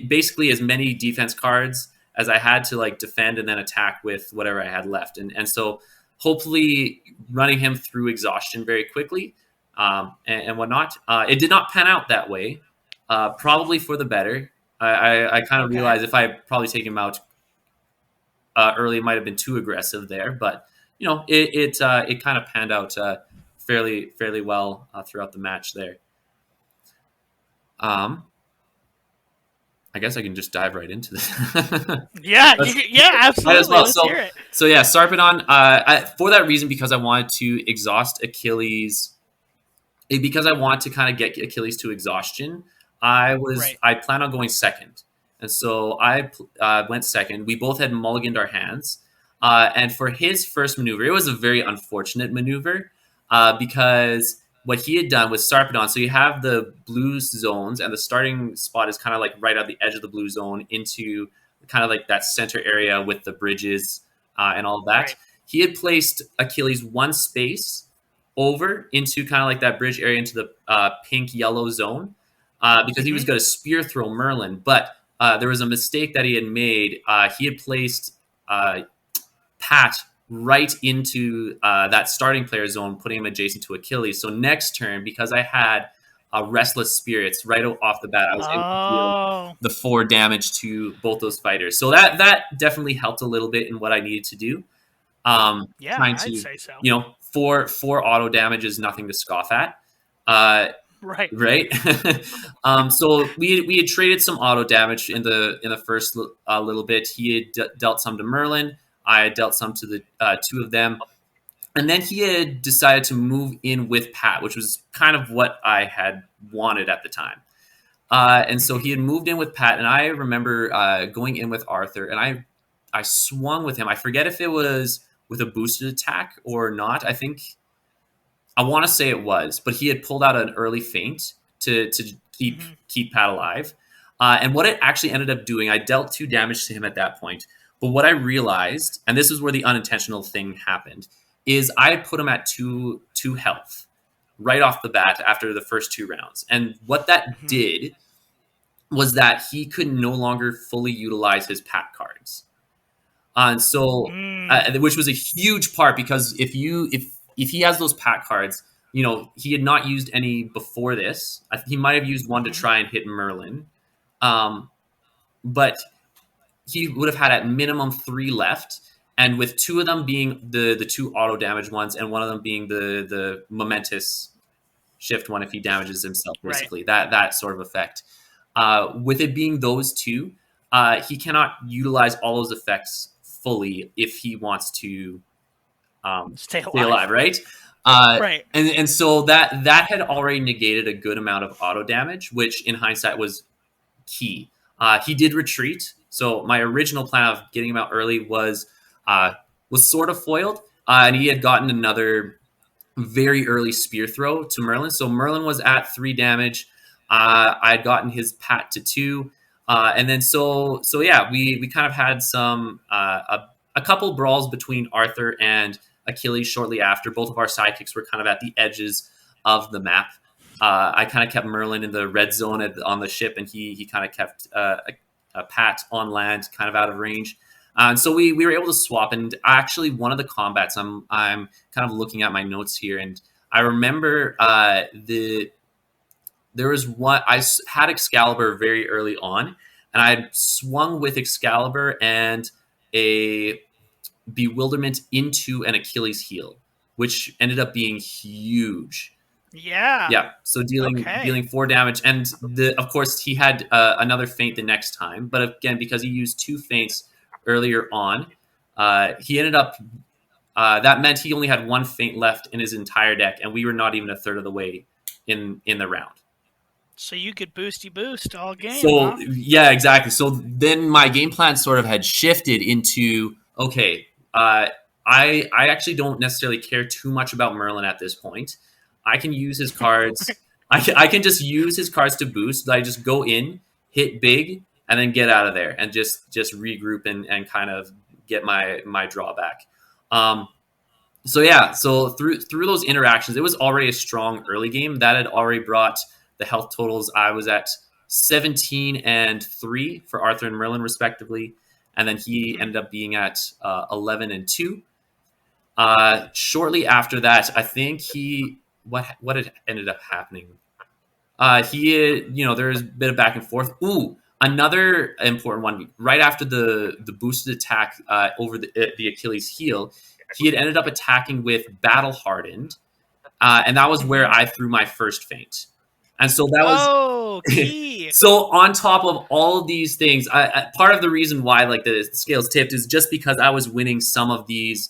Speaker 4: basically as many defense cards as I had to like defend and then attack with whatever I had left. And so hopefully running him through exhaustion very quickly and whatnot. It did not pan out that way, probably for the better. I kind of realized if I had probably taken him out early, it might have been too aggressive there, but it kind of panned out fairly well throughout the match there. I guess I can just dive right into this.
Speaker 1: Yeah, absolutely.
Speaker 4: Well.
Speaker 1: Let's hear it.
Speaker 4: So yeah, Sarpedon. For that reason, because I wanted to exhaust Achilles, because I want to kind of get Achilles to exhaustion, I planned on going second, and so I went second. We both had mulliganed our hands, and for his first maneuver, it was a very unfortunate maneuver because what he had done with Sarpedon, so you have the blue zones, and the starting spot is kind of like right at the edge of the blue zone into kind of like that center area with the bridges and all of that.
Speaker 1: Right.
Speaker 4: He had placed Achilles one space over into kind of like that bridge area into the pink-yellow zone because he was going to spear throw Merlin. But there was a mistake that he had made. He had placed Pat right into that starting player zone, putting him adjacent to Achilles. So next turn, because I had Restless Spirits right off the bat, I was able to deal the 4 damage to both those fighters. So that definitely helped a little bit in what I needed to do.
Speaker 1: I'd say so.
Speaker 4: 4 auto damage is nothing to scoff at.
Speaker 1: Right.
Speaker 4: So we had traded some auto damage in the first little bit. He had dealt some to Merlin. I had dealt some to the 2 of them. And then he had decided to move in with Pat, which was kind of what I had wanted at the time. And so he had moved in with Pat, and I remember going in with Arthur, and I swung with him. I forget if it was with a boosted attack or not. I want to say it was, but he had pulled out an early feint to keep Pat alive. And what it actually ended up doing, I dealt 2 damage to him at that point. But what I realized, and this is where the unintentional thing happened, is I put him at 2 health right off the bat after the first 2 rounds. And what that did was that he could no longer fully utilize his Pat cards. And so, which was a huge part, because if he has those Pat cards, he had not used any before this. He might have used one to try and hit Merlin. But he would have had at minimum 3 left, and with 2 of them being the 2 auto damage ones, and one of them being the momentous shift one if he damages himself, basically that sort of effect. With it being those 2, he cannot utilize all those effects fully if he wants to stay alive, right?
Speaker 1: Right.
Speaker 4: And so that had already negated a good amount of auto damage, which in hindsight was key. He did retreat, so my original plan of getting him out early was sort of foiled, and he had gotten another very early spear throw to Merlin. So Merlin was at 3 damage. I had gotten his pat to 2, and then so yeah, we kind of had some a couple brawls between Arthur and Achilles shortly after. Both of our sidekicks were kind of at the edges of the map. I kind of kept Merlin in the red zone on the ship, and he kind of kept a Pat on land, kind of out of range. And so we were able to swap. And actually, one of the combats, I'm kind of looking at my notes here, and I remember there was one. I had Excalibur very early on, and I had swung with Excalibur and a Bewilderment into an Achilles heel, which ended up being huge.
Speaker 1: Yeah.
Speaker 4: Yeah, so dealing 4 damage, and of course he had another feint the next time, but again because he used 2 feints earlier on, he ended up. That meant he only had 1 feint left in his entire deck, and we were not even a third of the way in the round.
Speaker 1: So you could boost all game.
Speaker 4: So
Speaker 1: huh?
Speaker 4: yeah, exactly. So then my game plan sort of had shifted into okay. I actually don't necessarily care too much about Merlin at this point. I can use his cards. I can just use his cards to boost. I just go in, hit big, and then get out of there, and just regroup and kind of get my drawback. So yeah, so through those interactions, it was already a strong early game that had already brought the health totals. I was at 17 and 3 for Arthur and Merlin respectively, and then he ended up being at 11 and 2. Shortly after that, I think what had ended up happening. There was a bit of back and forth. Ooh, another important one. Right after the boosted attack over the Achilles heel, he had ended up attacking with Battle Hardened, and that was where I threw my first feint. And so that was
Speaker 1: key.
Speaker 4: So on top of all of these things, part of the reason why like the scales tipped is just because I was winning some of these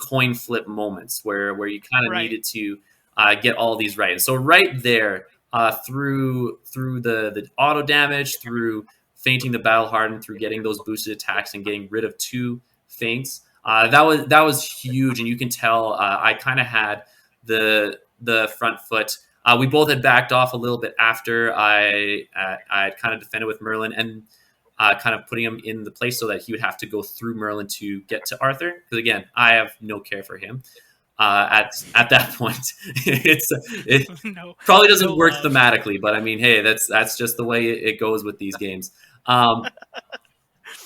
Speaker 4: coin flip moments where you kind of needed to get all these right. And so right there, through the auto damage, through feinting the battle hardened, through getting those boosted attacks and getting rid of 2 feints, that was huge. And you can tell I kind of had the front foot. We both had backed off a little bit after I kind of defended with Merlin and kind of putting him in the place so that he would have to go through Merlin to get to Arthur. Because again, I have no care for him at that point. It probably doesn't work thematically, but I mean, hey, that's just the way it goes with these games.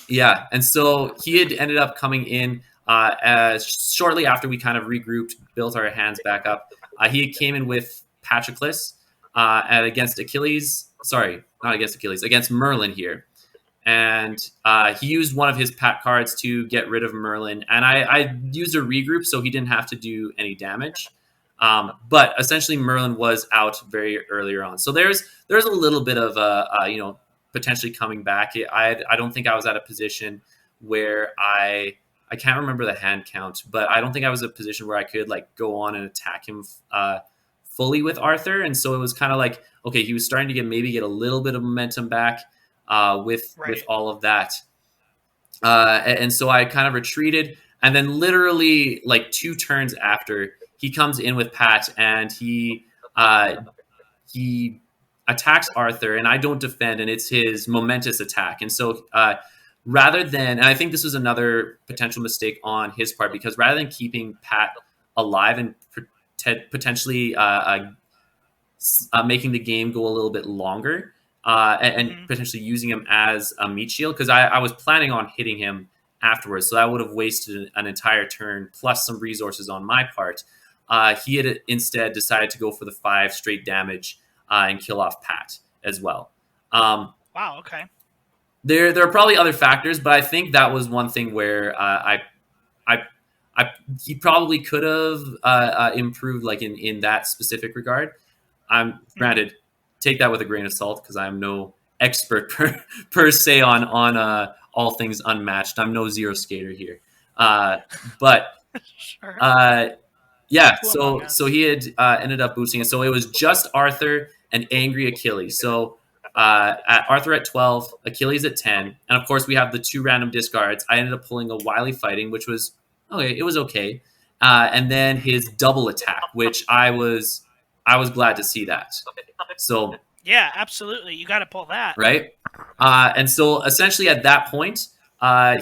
Speaker 4: Yeah, and so he had ended up coming in shortly after we kind of regrouped, built our hands back up. He came in with Patroclus against Achilles. Sorry, not against Achilles, against Merlin here. And he used one of his pat cards to get rid of Merlin. And I used a regroup, so he didn't have to do any damage. But essentially, Merlin was out very earlier on. So there's a little bit of potentially coming back. I don't think I was at a position where I can't remember the hand count, but I don't think I was in a position where I could like go on and attack him fully with Arthur. And so it was kind of like, okay, he was starting to get a little bit of momentum back with all of that. And so I kind of retreated. And then literally like 2 turns after, he comes in with Pat and he attacks Arthur, and I don't defend, and it's his momentous attack. And so rather than, and I think this was another potential mistake on his part, because rather than keeping Pat alive and potentially making the game go a little bit longer and potentially using him as a meat shield, because I was planning on hitting him afterwards, so I would have wasted an entire turn plus some resources on my part. He had instead decided to go for the 5 straight damage and kill off Pat as well.
Speaker 1: Wow, okay.
Speaker 4: There are probably other factors, but I think that was one thing where he probably could have improved, like in that specific regard. Granted, take that with a grain of salt, because I'm no expert per se on all things Unmatched. I'm no Zero Skater here, but
Speaker 1: sure.
Speaker 4: Yeah,
Speaker 1: to Among
Speaker 4: so
Speaker 1: Us.
Speaker 4: he had ended up boosting it. So it was just Arthur and Angry Achilles. So Arthur at 12, Achilles at 10, and of course we have the 2 random discards. I ended up pulling a Wily Fighting, which was okay. It was okay, and then his double attack, which I was glad to see that. So
Speaker 1: Yeah, absolutely. You got to pull that.
Speaker 4: right, and so essentially at that point,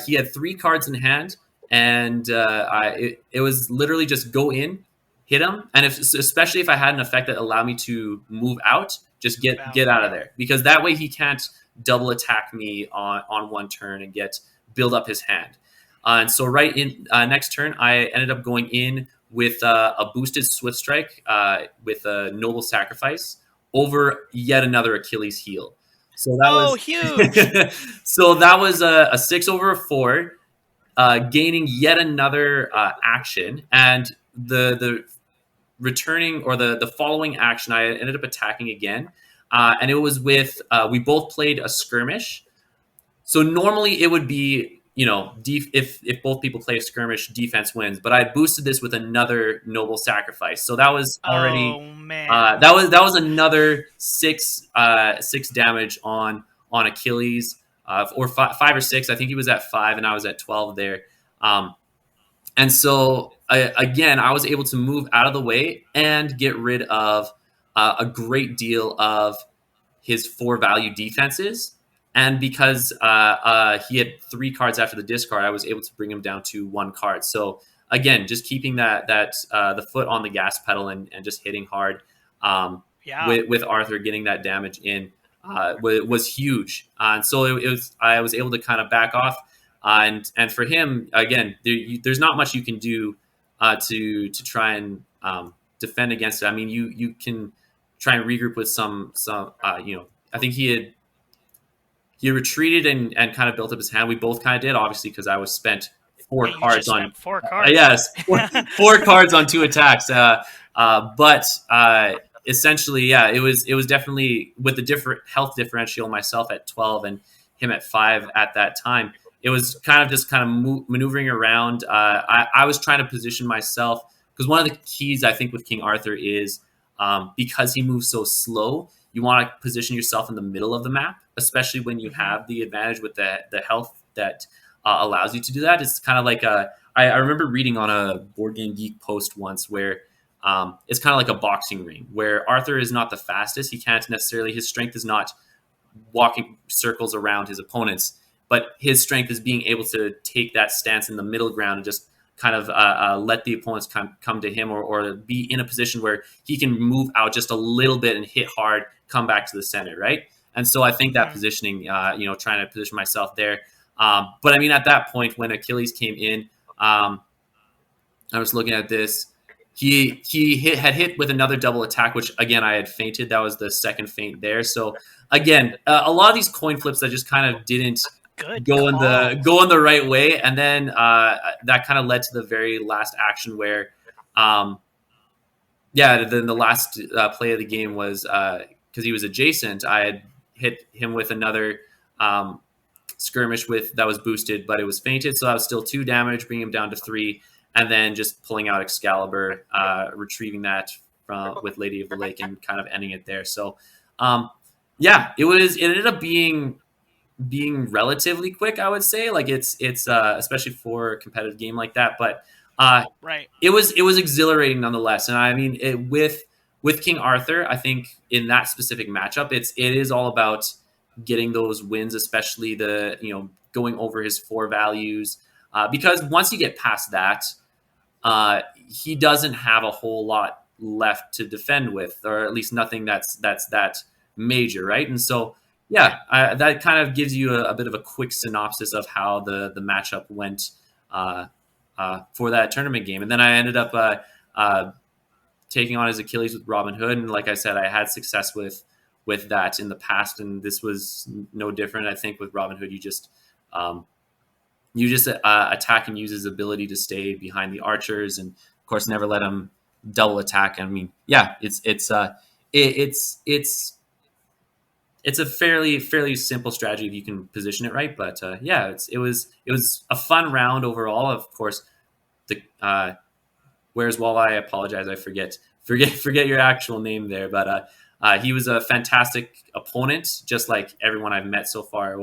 Speaker 4: he had 3 cards in hand, and it was literally just go in, hit him, and especially if I had an effect that allowed me to move out, just
Speaker 1: Move out.
Speaker 4: get out of there, because that way he can't double attack me on one turn and build up his hand. And so right in next turn, I ended up going in with a boosted Swift Strike with a Noble Sacrifice over yet another Achilles heel. So that
Speaker 1: Oh,
Speaker 4: was
Speaker 1: huge.
Speaker 4: so that was a 6 over a 4, gaining yet another action, and the returning or the following action, I ended up attacking again, and it was with we both played a skirmish. So normally it would be, if both people play a skirmish, defense wins. But I boosted this with another Noble Sacrifice, so that was already
Speaker 1: Oh man.
Speaker 4: that was another 6 damage on Achilles, or 5 or 6. I think he was at 5 and I was at 12 there. And so again, I was able to move out of the way and get rid of a great deal of his 4 value defenses. And because he had 3 cards after the discard, I was able to bring him down to 1 card. So again, just keeping that the foot on the gas pedal and just hitting hard,
Speaker 1: Yeah.
Speaker 4: with Arthur getting that damage in was huge. And so I was able to kind of back off. And for him, again, there's not much you can do to try and defend against it. I mean, you can try and regroup with some I think he retreated and kind of built up his hand. We both kind of did, obviously, because I was spent 4
Speaker 1: Yeah, you
Speaker 4: cards
Speaker 1: just
Speaker 4: on
Speaker 1: spent 4 cards.
Speaker 4: yes, 4 cards on 2 attacks. But essentially, yeah, it was definitely with the different health differential, myself at 12 and him at 5 at that time. It was kind of just kind of maneuvering around. I was trying to position myself, because one of the keys I think with King Arthur is, because he moves so slow, you want to position yourself in the middle of the map, especially when you have the advantage with the health that allows you to do that. It's kind of like I remember reading on a Board Game Geek post once where it's kind of like a boxing ring where Arthur is not the fastest. He can't necessarily, his strength is not walking circles around his opponents, but his strength is being able to take that stance in the middle ground and just kind of let the opponents come to him, or be in a position where he can move out just a little bit and hit hard, come back to the center, right? And so I think that positioning, trying to position myself there. But I mean, at that point when Achilles came in, I was looking at this. He had hit with another double attack, which again I had feinted. That was the second feint there. So again, a lot of these coin flips that just kind of didn't go in the right way, and then that kind of led to the very last action where, then the last play of the game was because he was adjacent. I had hit him with another skirmish that was boosted, but it was feinted, so that was still 2 damage, bringing him down to 3, and then just pulling out Excalibur, retrieving that with Lady of the Lake, and kind of ending it there. So, it ended up being relatively quick, I would say. Like it's especially for a competitive game like that, but
Speaker 1: right.
Speaker 4: It was exhilarating nonetheless. And I mean, with King Arthur, I think in that specific matchup, it is all about getting those wins, especially going over his 4 values, because once you get past that, he doesn't have a whole lot left to defend with, or at least nothing that's that major, right? And so, that kind of gives you a bit of a quick synopsis of how the matchup went for that tournament game. And then I ended up taking on his Achilles with Robin Hood, and like I said, I had success with that in the past, and this was no different. I think with Robin Hood, you just attack and use his ability to stay behind the archers, and of course never let him double attack. I mean, it's a fairly simple strategy if you can position it right. But it was a fun round overall. Of course, Whereas while I apologize, I forget your actual name there, but he was a fantastic opponent, just like everyone I've met so far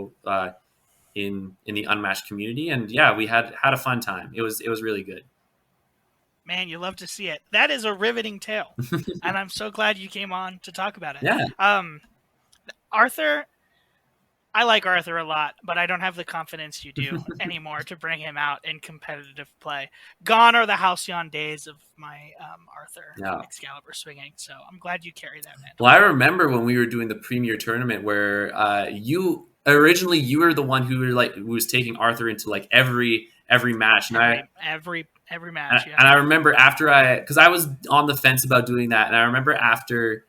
Speaker 4: in the Unmatched community. And yeah, we had a fun time. It was really good.
Speaker 1: Man, you love to see it. That is a riveting tale, and I'm so glad you came on to talk about it.
Speaker 4: Yeah.
Speaker 1: Arthur, I like Arthur a lot, but I don't have the confidence you do anymore to bring him out in competitive play. Gone are the halcyon days of my Arthur Excalibur swinging, so I'm glad you carry that mantle.
Speaker 4: Well, I remember when we were doing the Premier tournament where you were the one who was taking Arthur into like every match, and
Speaker 1: every match.
Speaker 4: And I remember because I was on the fence about doing that, and I remember after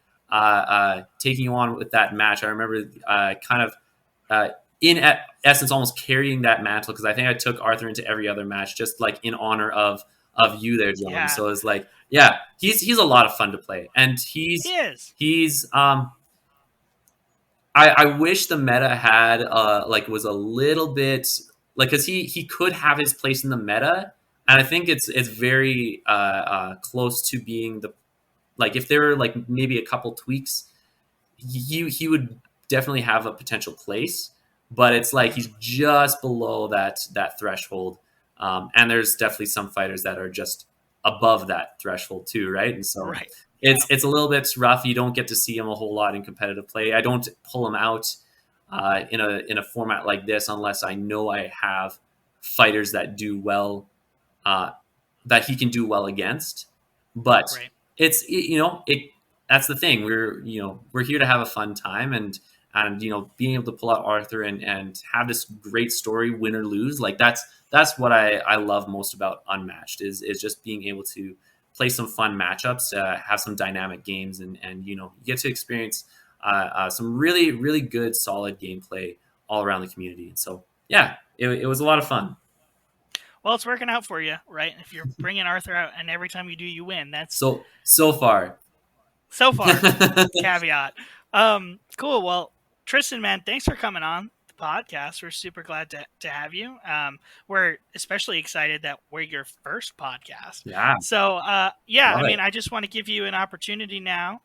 Speaker 4: taking you on with that match, I remember in essence almost carrying that mantle, because I think I took Arthur into every other match just like in honor of you there, John.
Speaker 1: Yeah.
Speaker 4: So it's like, yeah, he's a lot of fun to play, and he's I wish the meta had was a little bit like, because he could have his place in the meta, and I think it's very close to being if there were like maybe a couple tweaks, he would definitely have a potential place, but it's like he's just below that threshold, and there's definitely some fighters that are just above that threshold too, right? And so it's a little bit rough. You don't get to see him a whole lot in competitive play. I don't pull him out in a format like this unless I know I have fighters that do well, that he can do well against. But it's that's the thing. We're here to have a fun time, and being able to pull out Arthur and have this great story, win or lose, like that's what I love most about Unmatched is just being able to play some fun matchups, have some dynamic games, and you get to experience some really, really good, solid gameplay all around the community. And so, yeah, it was a lot of fun.
Speaker 1: Well, it's working out for you, right? If you're bringing Arthur out, and every time you do, you win. That's
Speaker 4: so far.
Speaker 1: Caveat. Cool. Well, Tristan, man, thanks for coming on the podcast. We're super glad to have you. We're especially excited that we're your first podcast.
Speaker 4: Yeah.
Speaker 1: So, I just want to give you an opportunity now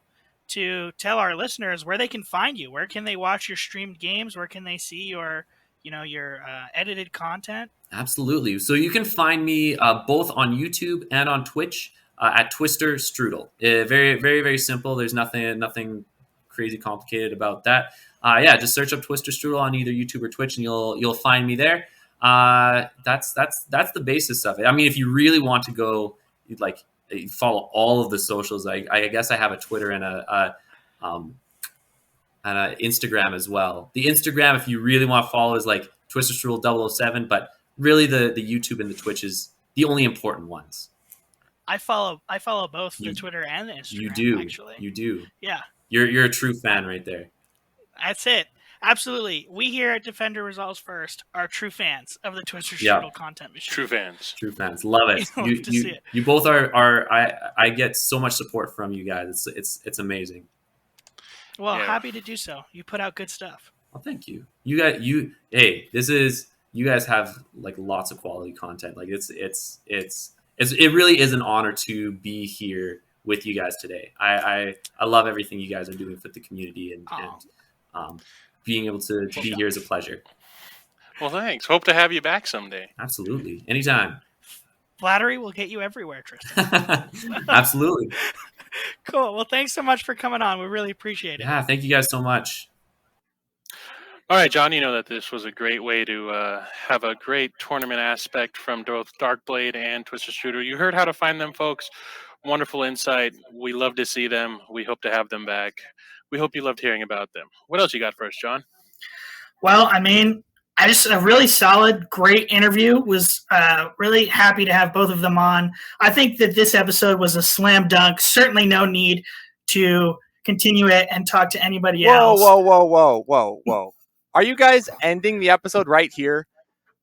Speaker 1: to tell our listeners where they can find you. Where can they watch your streamed games? Where can they see your edited content?
Speaker 4: Absolutely. So you can find me both on YouTube and on Twitch at TwisterStrudel. Very, very, very simple. There's nothing crazy complicated about that. Just search up TwisterStrudel on either YouTube or Twitch, and you'll find me there. That's the basis of it. I mean, if you really want to go follow all of the socials, I guess I have a Twitter and a Instagram as well. The Instagram, if you really want to follow, is like TwisterStrudel 007, but really the YouTube and the Twitch is the only important ones.
Speaker 1: I follow both the Twitter and the Instagram.
Speaker 4: You do.
Speaker 1: Actually.
Speaker 4: You do.
Speaker 1: Yeah.
Speaker 4: You're a true fan right there.
Speaker 1: That's it. Absolutely. We here at Defender Results First are true fans of the TwisterStrudel content machine.
Speaker 2: True fans.
Speaker 4: True fans. Love it. You both are I get so much support from you guys. It's amazing.
Speaker 1: Well, happy to do so. You put out good stuff.
Speaker 4: Well, thank you. You guys have like lots of quality content. Like it really is an honor to be here with you guys today. I love everything you guys are doing for the community, and being able to be here is a pleasure.
Speaker 2: Well, thanks. Hope to have you back someday.
Speaker 4: Absolutely. Anytime.
Speaker 1: Flattery will get you everywhere, Tristan.
Speaker 4: Absolutely.
Speaker 1: Cool. Well, thanks so much for coming on. We really appreciate it.
Speaker 4: Yeah, thank you guys so much.
Speaker 2: All right, John, you know that this was a great way to have a great tournament aspect from both Darkblade and TwisterStrudel. You heard how to find them, folks. Wonderful insight. We love to see them. We hope to have them back. We hope you loved hearing about them. What else you got for us, John?
Speaker 5: Well, I mean, a really solid, great interview. Was really happy to have both of them on. I think that this episode was a slam dunk. Certainly no need to continue it and talk to anybody else.
Speaker 6: Whoa. Are you guys ending the episode right here?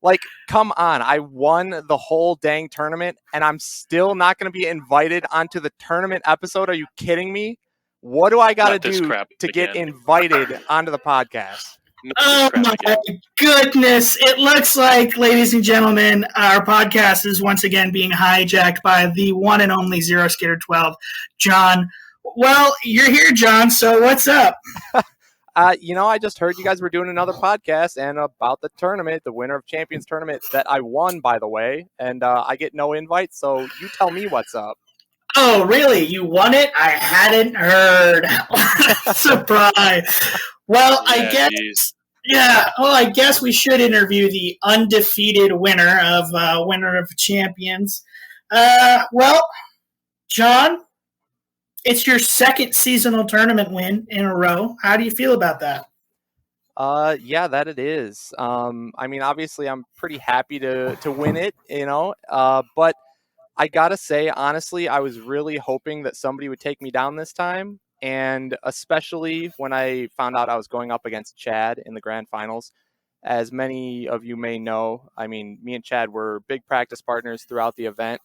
Speaker 6: Like, come on. I won the whole dang tournament, and I'm still not going to be invited onto the tournament episode. Are you kidding me? What do I got to do to get invited onto the podcast?
Speaker 2: No
Speaker 5: Oh my
Speaker 2: extravagance.
Speaker 5: goodness. It looks like, ladies and gentlemen, our podcast is once again being hijacked by the one and only Zero Skater 12, John. Well, you're here, John, so what's up?
Speaker 6: I just heard you guys were doing another podcast and about the tournament, the Winner of Champions tournament that I won, by the way, and I get no invite, so you tell me what's up.
Speaker 5: Oh, really? You won it? I hadn't heard. Surprise. Well, I
Speaker 2: Yeah,
Speaker 5: guess.
Speaker 2: geez.
Speaker 5: Yeah, well, I guess we should interview the undefeated winner of Winner of Champions. Well, John, it's your second seasonal tournament win in a row. How do you feel about that?
Speaker 6: Yeah, that it is. I mean, obviously, I'm pretty happy to win it, but I gotta say, honestly, I was really hoping that somebody would take me down this time, and especially when I found out I was going up against Chad in the grand finals. As many of you may know, I mean, me and Chad were big practice partners throughout the event.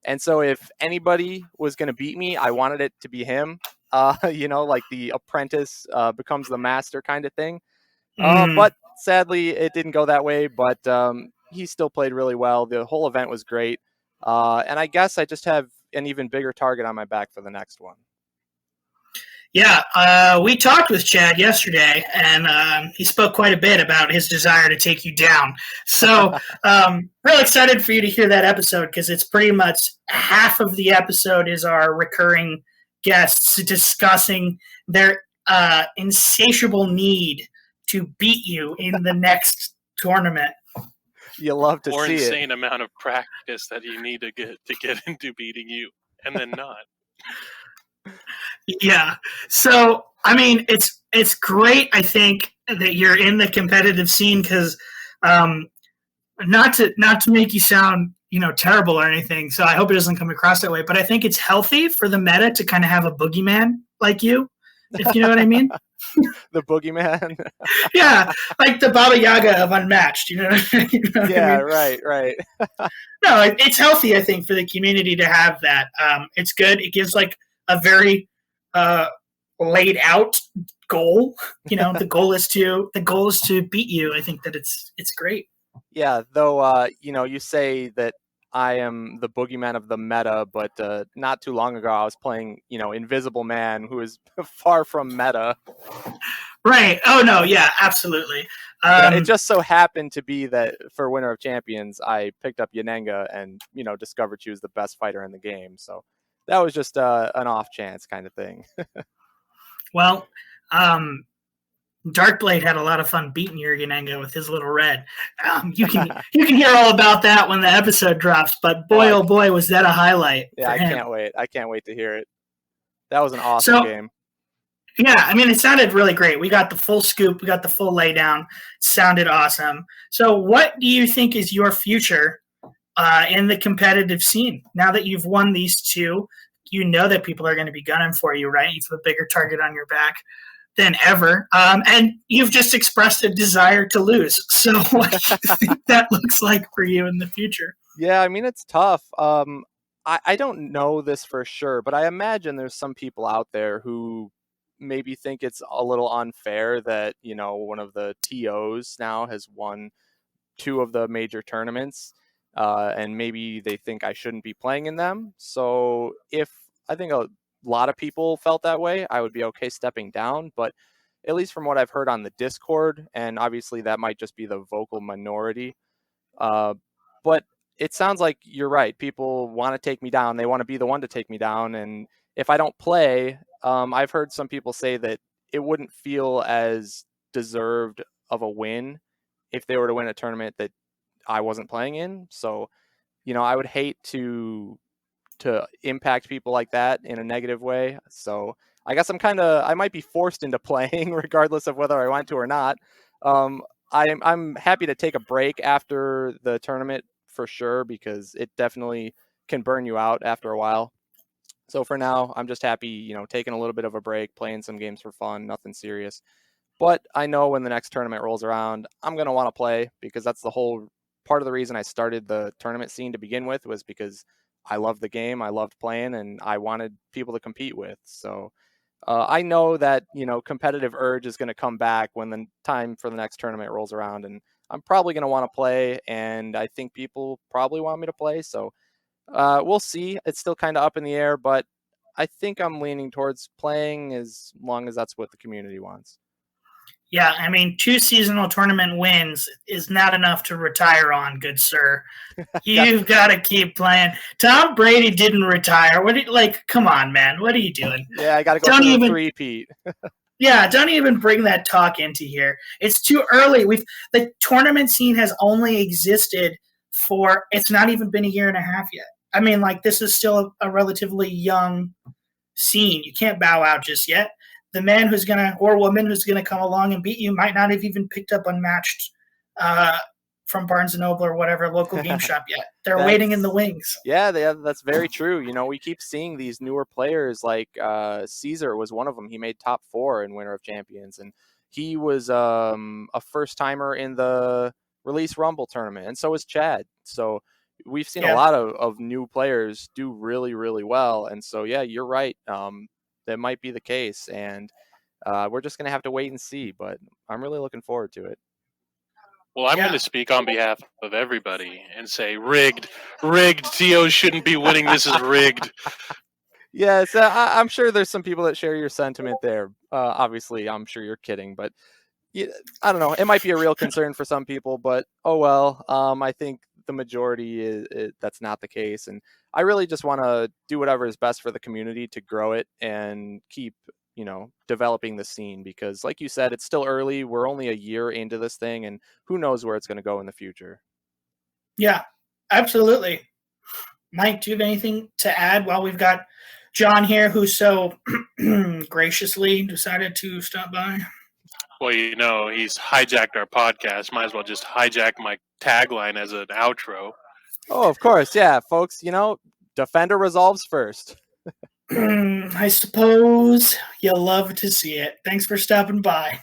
Speaker 6: And so if anybody was going to beat me, I wanted it to be him, like the apprentice becomes the master kind of thing. But sadly, it didn't go that way, but he still played really well. The whole event was great. And I guess I just have an even bigger target on my back for the next one.
Speaker 5: Yeah, we talked with Chad yesterday, and he spoke quite a bit about his desire to take you down. So, real excited for you to hear that episode because it's pretty much half of the episode is our recurring guests discussing their insatiable need to beat you in the next tournament.
Speaker 6: You love to
Speaker 2: Or
Speaker 6: see
Speaker 2: insane
Speaker 6: it.
Speaker 2: amount of practice that you need to get into beating you, and then not.
Speaker 5: Yeah. So, I mean, it's great. I think that you're in the competitive scene because, not to make you sound terrible or anything. So I hope it doesn't come across that way. But I think it's healthy for the meta to kind of have a boogeyman like you, if you know what I mean.
Speaker 6: The boogeyman.
Speaker 5: Yeah, like the Baba Yaga of Unmatched. You know what I mean?
Speaker 6: Yeah, right.
Speaker 5: No, it's healthy. I think for the community to have that. It's good. It gives like a very laid out goal. The goal is to beat you. I think that it's great.
Speaker 6: Yeah, though, you say that I am the boogeyman of the meta, but not too long ago I was playing, Invisible Man, who is far from meta.
Speaker 5: Right. Oh, no. Yeah, absolutely.
Speaker 6: It just so happened to be that for Winner of Champions, I picked up Yanenga and, discovered she was the best fighter in the game. So that was just an off chance kind of thing.
Speaker 5: Well, Darkblade had a lot of fun beating your Yanenga with his little red. You can hear all about that when the episode drops. But boy, oh boy, was that a highlight!
Speaker 6: Yeah,
Speaker 5: for him.
Speaker 6: Can't wait. I can't wait to hear it. That was an awesome game.
Speaker 5: Yeah, I mean, it sounded really great. We got the full scoop. We got the full laydown. It sounded awesome. So, what do you think is your future in the competitive scene now that you've won these two? You know that people are going to be gunning for you, right? You have a bigger target on your back than ever. And you've just expressed a desire to lose. So what do you think that looks like for you in the future?
Speaker 6: Yeah, I mean, it's tough. I don't know this for sure, but I imagine there's some people out there who maybe think it's a little unfair that, one of the TOs now has won 2 of the major tournaments. And maybe they think I shouldn't be playing in them. So if I think a lot of people felt that way, I would be okay stepping down. But at least from what I've heard on the Discord, and obviously that might just be the vocal minority, but it sounds like you're right. People want to take me down. They want to be the one to take me down. And if I don't play, I've heard some people say that it wouldn't feel as deserved of a win if they were to win a tournament that I wasn't playing in. So, I would hate to impact people like that in a negative way. So I guess I might be forced into playing regardless of whether I want to or not. I'm happy to take a break after the tournament for sure, because it definitely can burn you out after a while. So for now, I'm just happy, taking a little bit of a break, playing some games for fun, nothing serious. But I know when the next tournament rolls around, I'm going to want to play, because that's the whole part of the reason I started the tournament scene to begin with, was because I loved the game, I loved playing, and I wanted people to compete with. So I know that, competitive urge is going to come back when the time for the next tournament rolls around, and I'm probably going to want to play, and I think people probably want me to play. So we'll see. It's still kind of up in the air, but I think I'm leaning towards playing as long as that's what the community wants.
Speaker 5: Yeah, I mean, 2 seasonal tournament wins is not enough to retire on, good sir. You've got to keep playing. Tom Brady didn't retire. Come on, man. What are you doing?
Speaker 6: Yeah, I got to go for the three-peat.
Speaker 5: Yeah, don't even bring that talk into here. It's too early. The tournament scene has only existed it's not even been a year and a half yet. I mean, this is still a relatively young scene. You can't bow out just yet. The man or woman who's gonna come along and beat you might not have even picked up Unmatched from Barnes & Noble or whatever local game shop yet. They're waiting in the wings.
Speaker 6: Yeah, that's very true. We keep seeing these newer players like Caesar was one of them. He made top 4 in Winter of Champions, and he was a first-timer in the Release Rumble tournament, and so is Chad. So we've seen a lot of new players do really, really well, and so, yeah, you're right. That might be the case, and we're just going to have to wait and see, but I'm really looking forward to it.
Speaker 2: Well, I'm going to speak on behalf of everybody and say rigged. TO shouldn't be winning. This is rigged.
Speaker 6: Yes, I'm sure there's some people that share your sentiment there. Obviously, I'm sure you're kidding, but I don't know. It might be a real concern for some people, but oh well. I think the majority that's not the case, and I really just want to do whatever is best for the community to grow it and keep developing the scene, because like you said, it's still early. We're only a year into this thing, and who knows where it's going to go in the future.
Speaker 5: Yeah, absolutely. Mike, do you have anything to add while we've got John here, who so graciously decided to stop by?
Speaker 2: Well, he's hijacked our podcast. Might as well just hijack my tagline as an outro.
Speaker 6: Oh, of course. Yeah, folks, defender resolves first.
Speaker 5: I suppose you'll love to see it. Thanks for stopping by.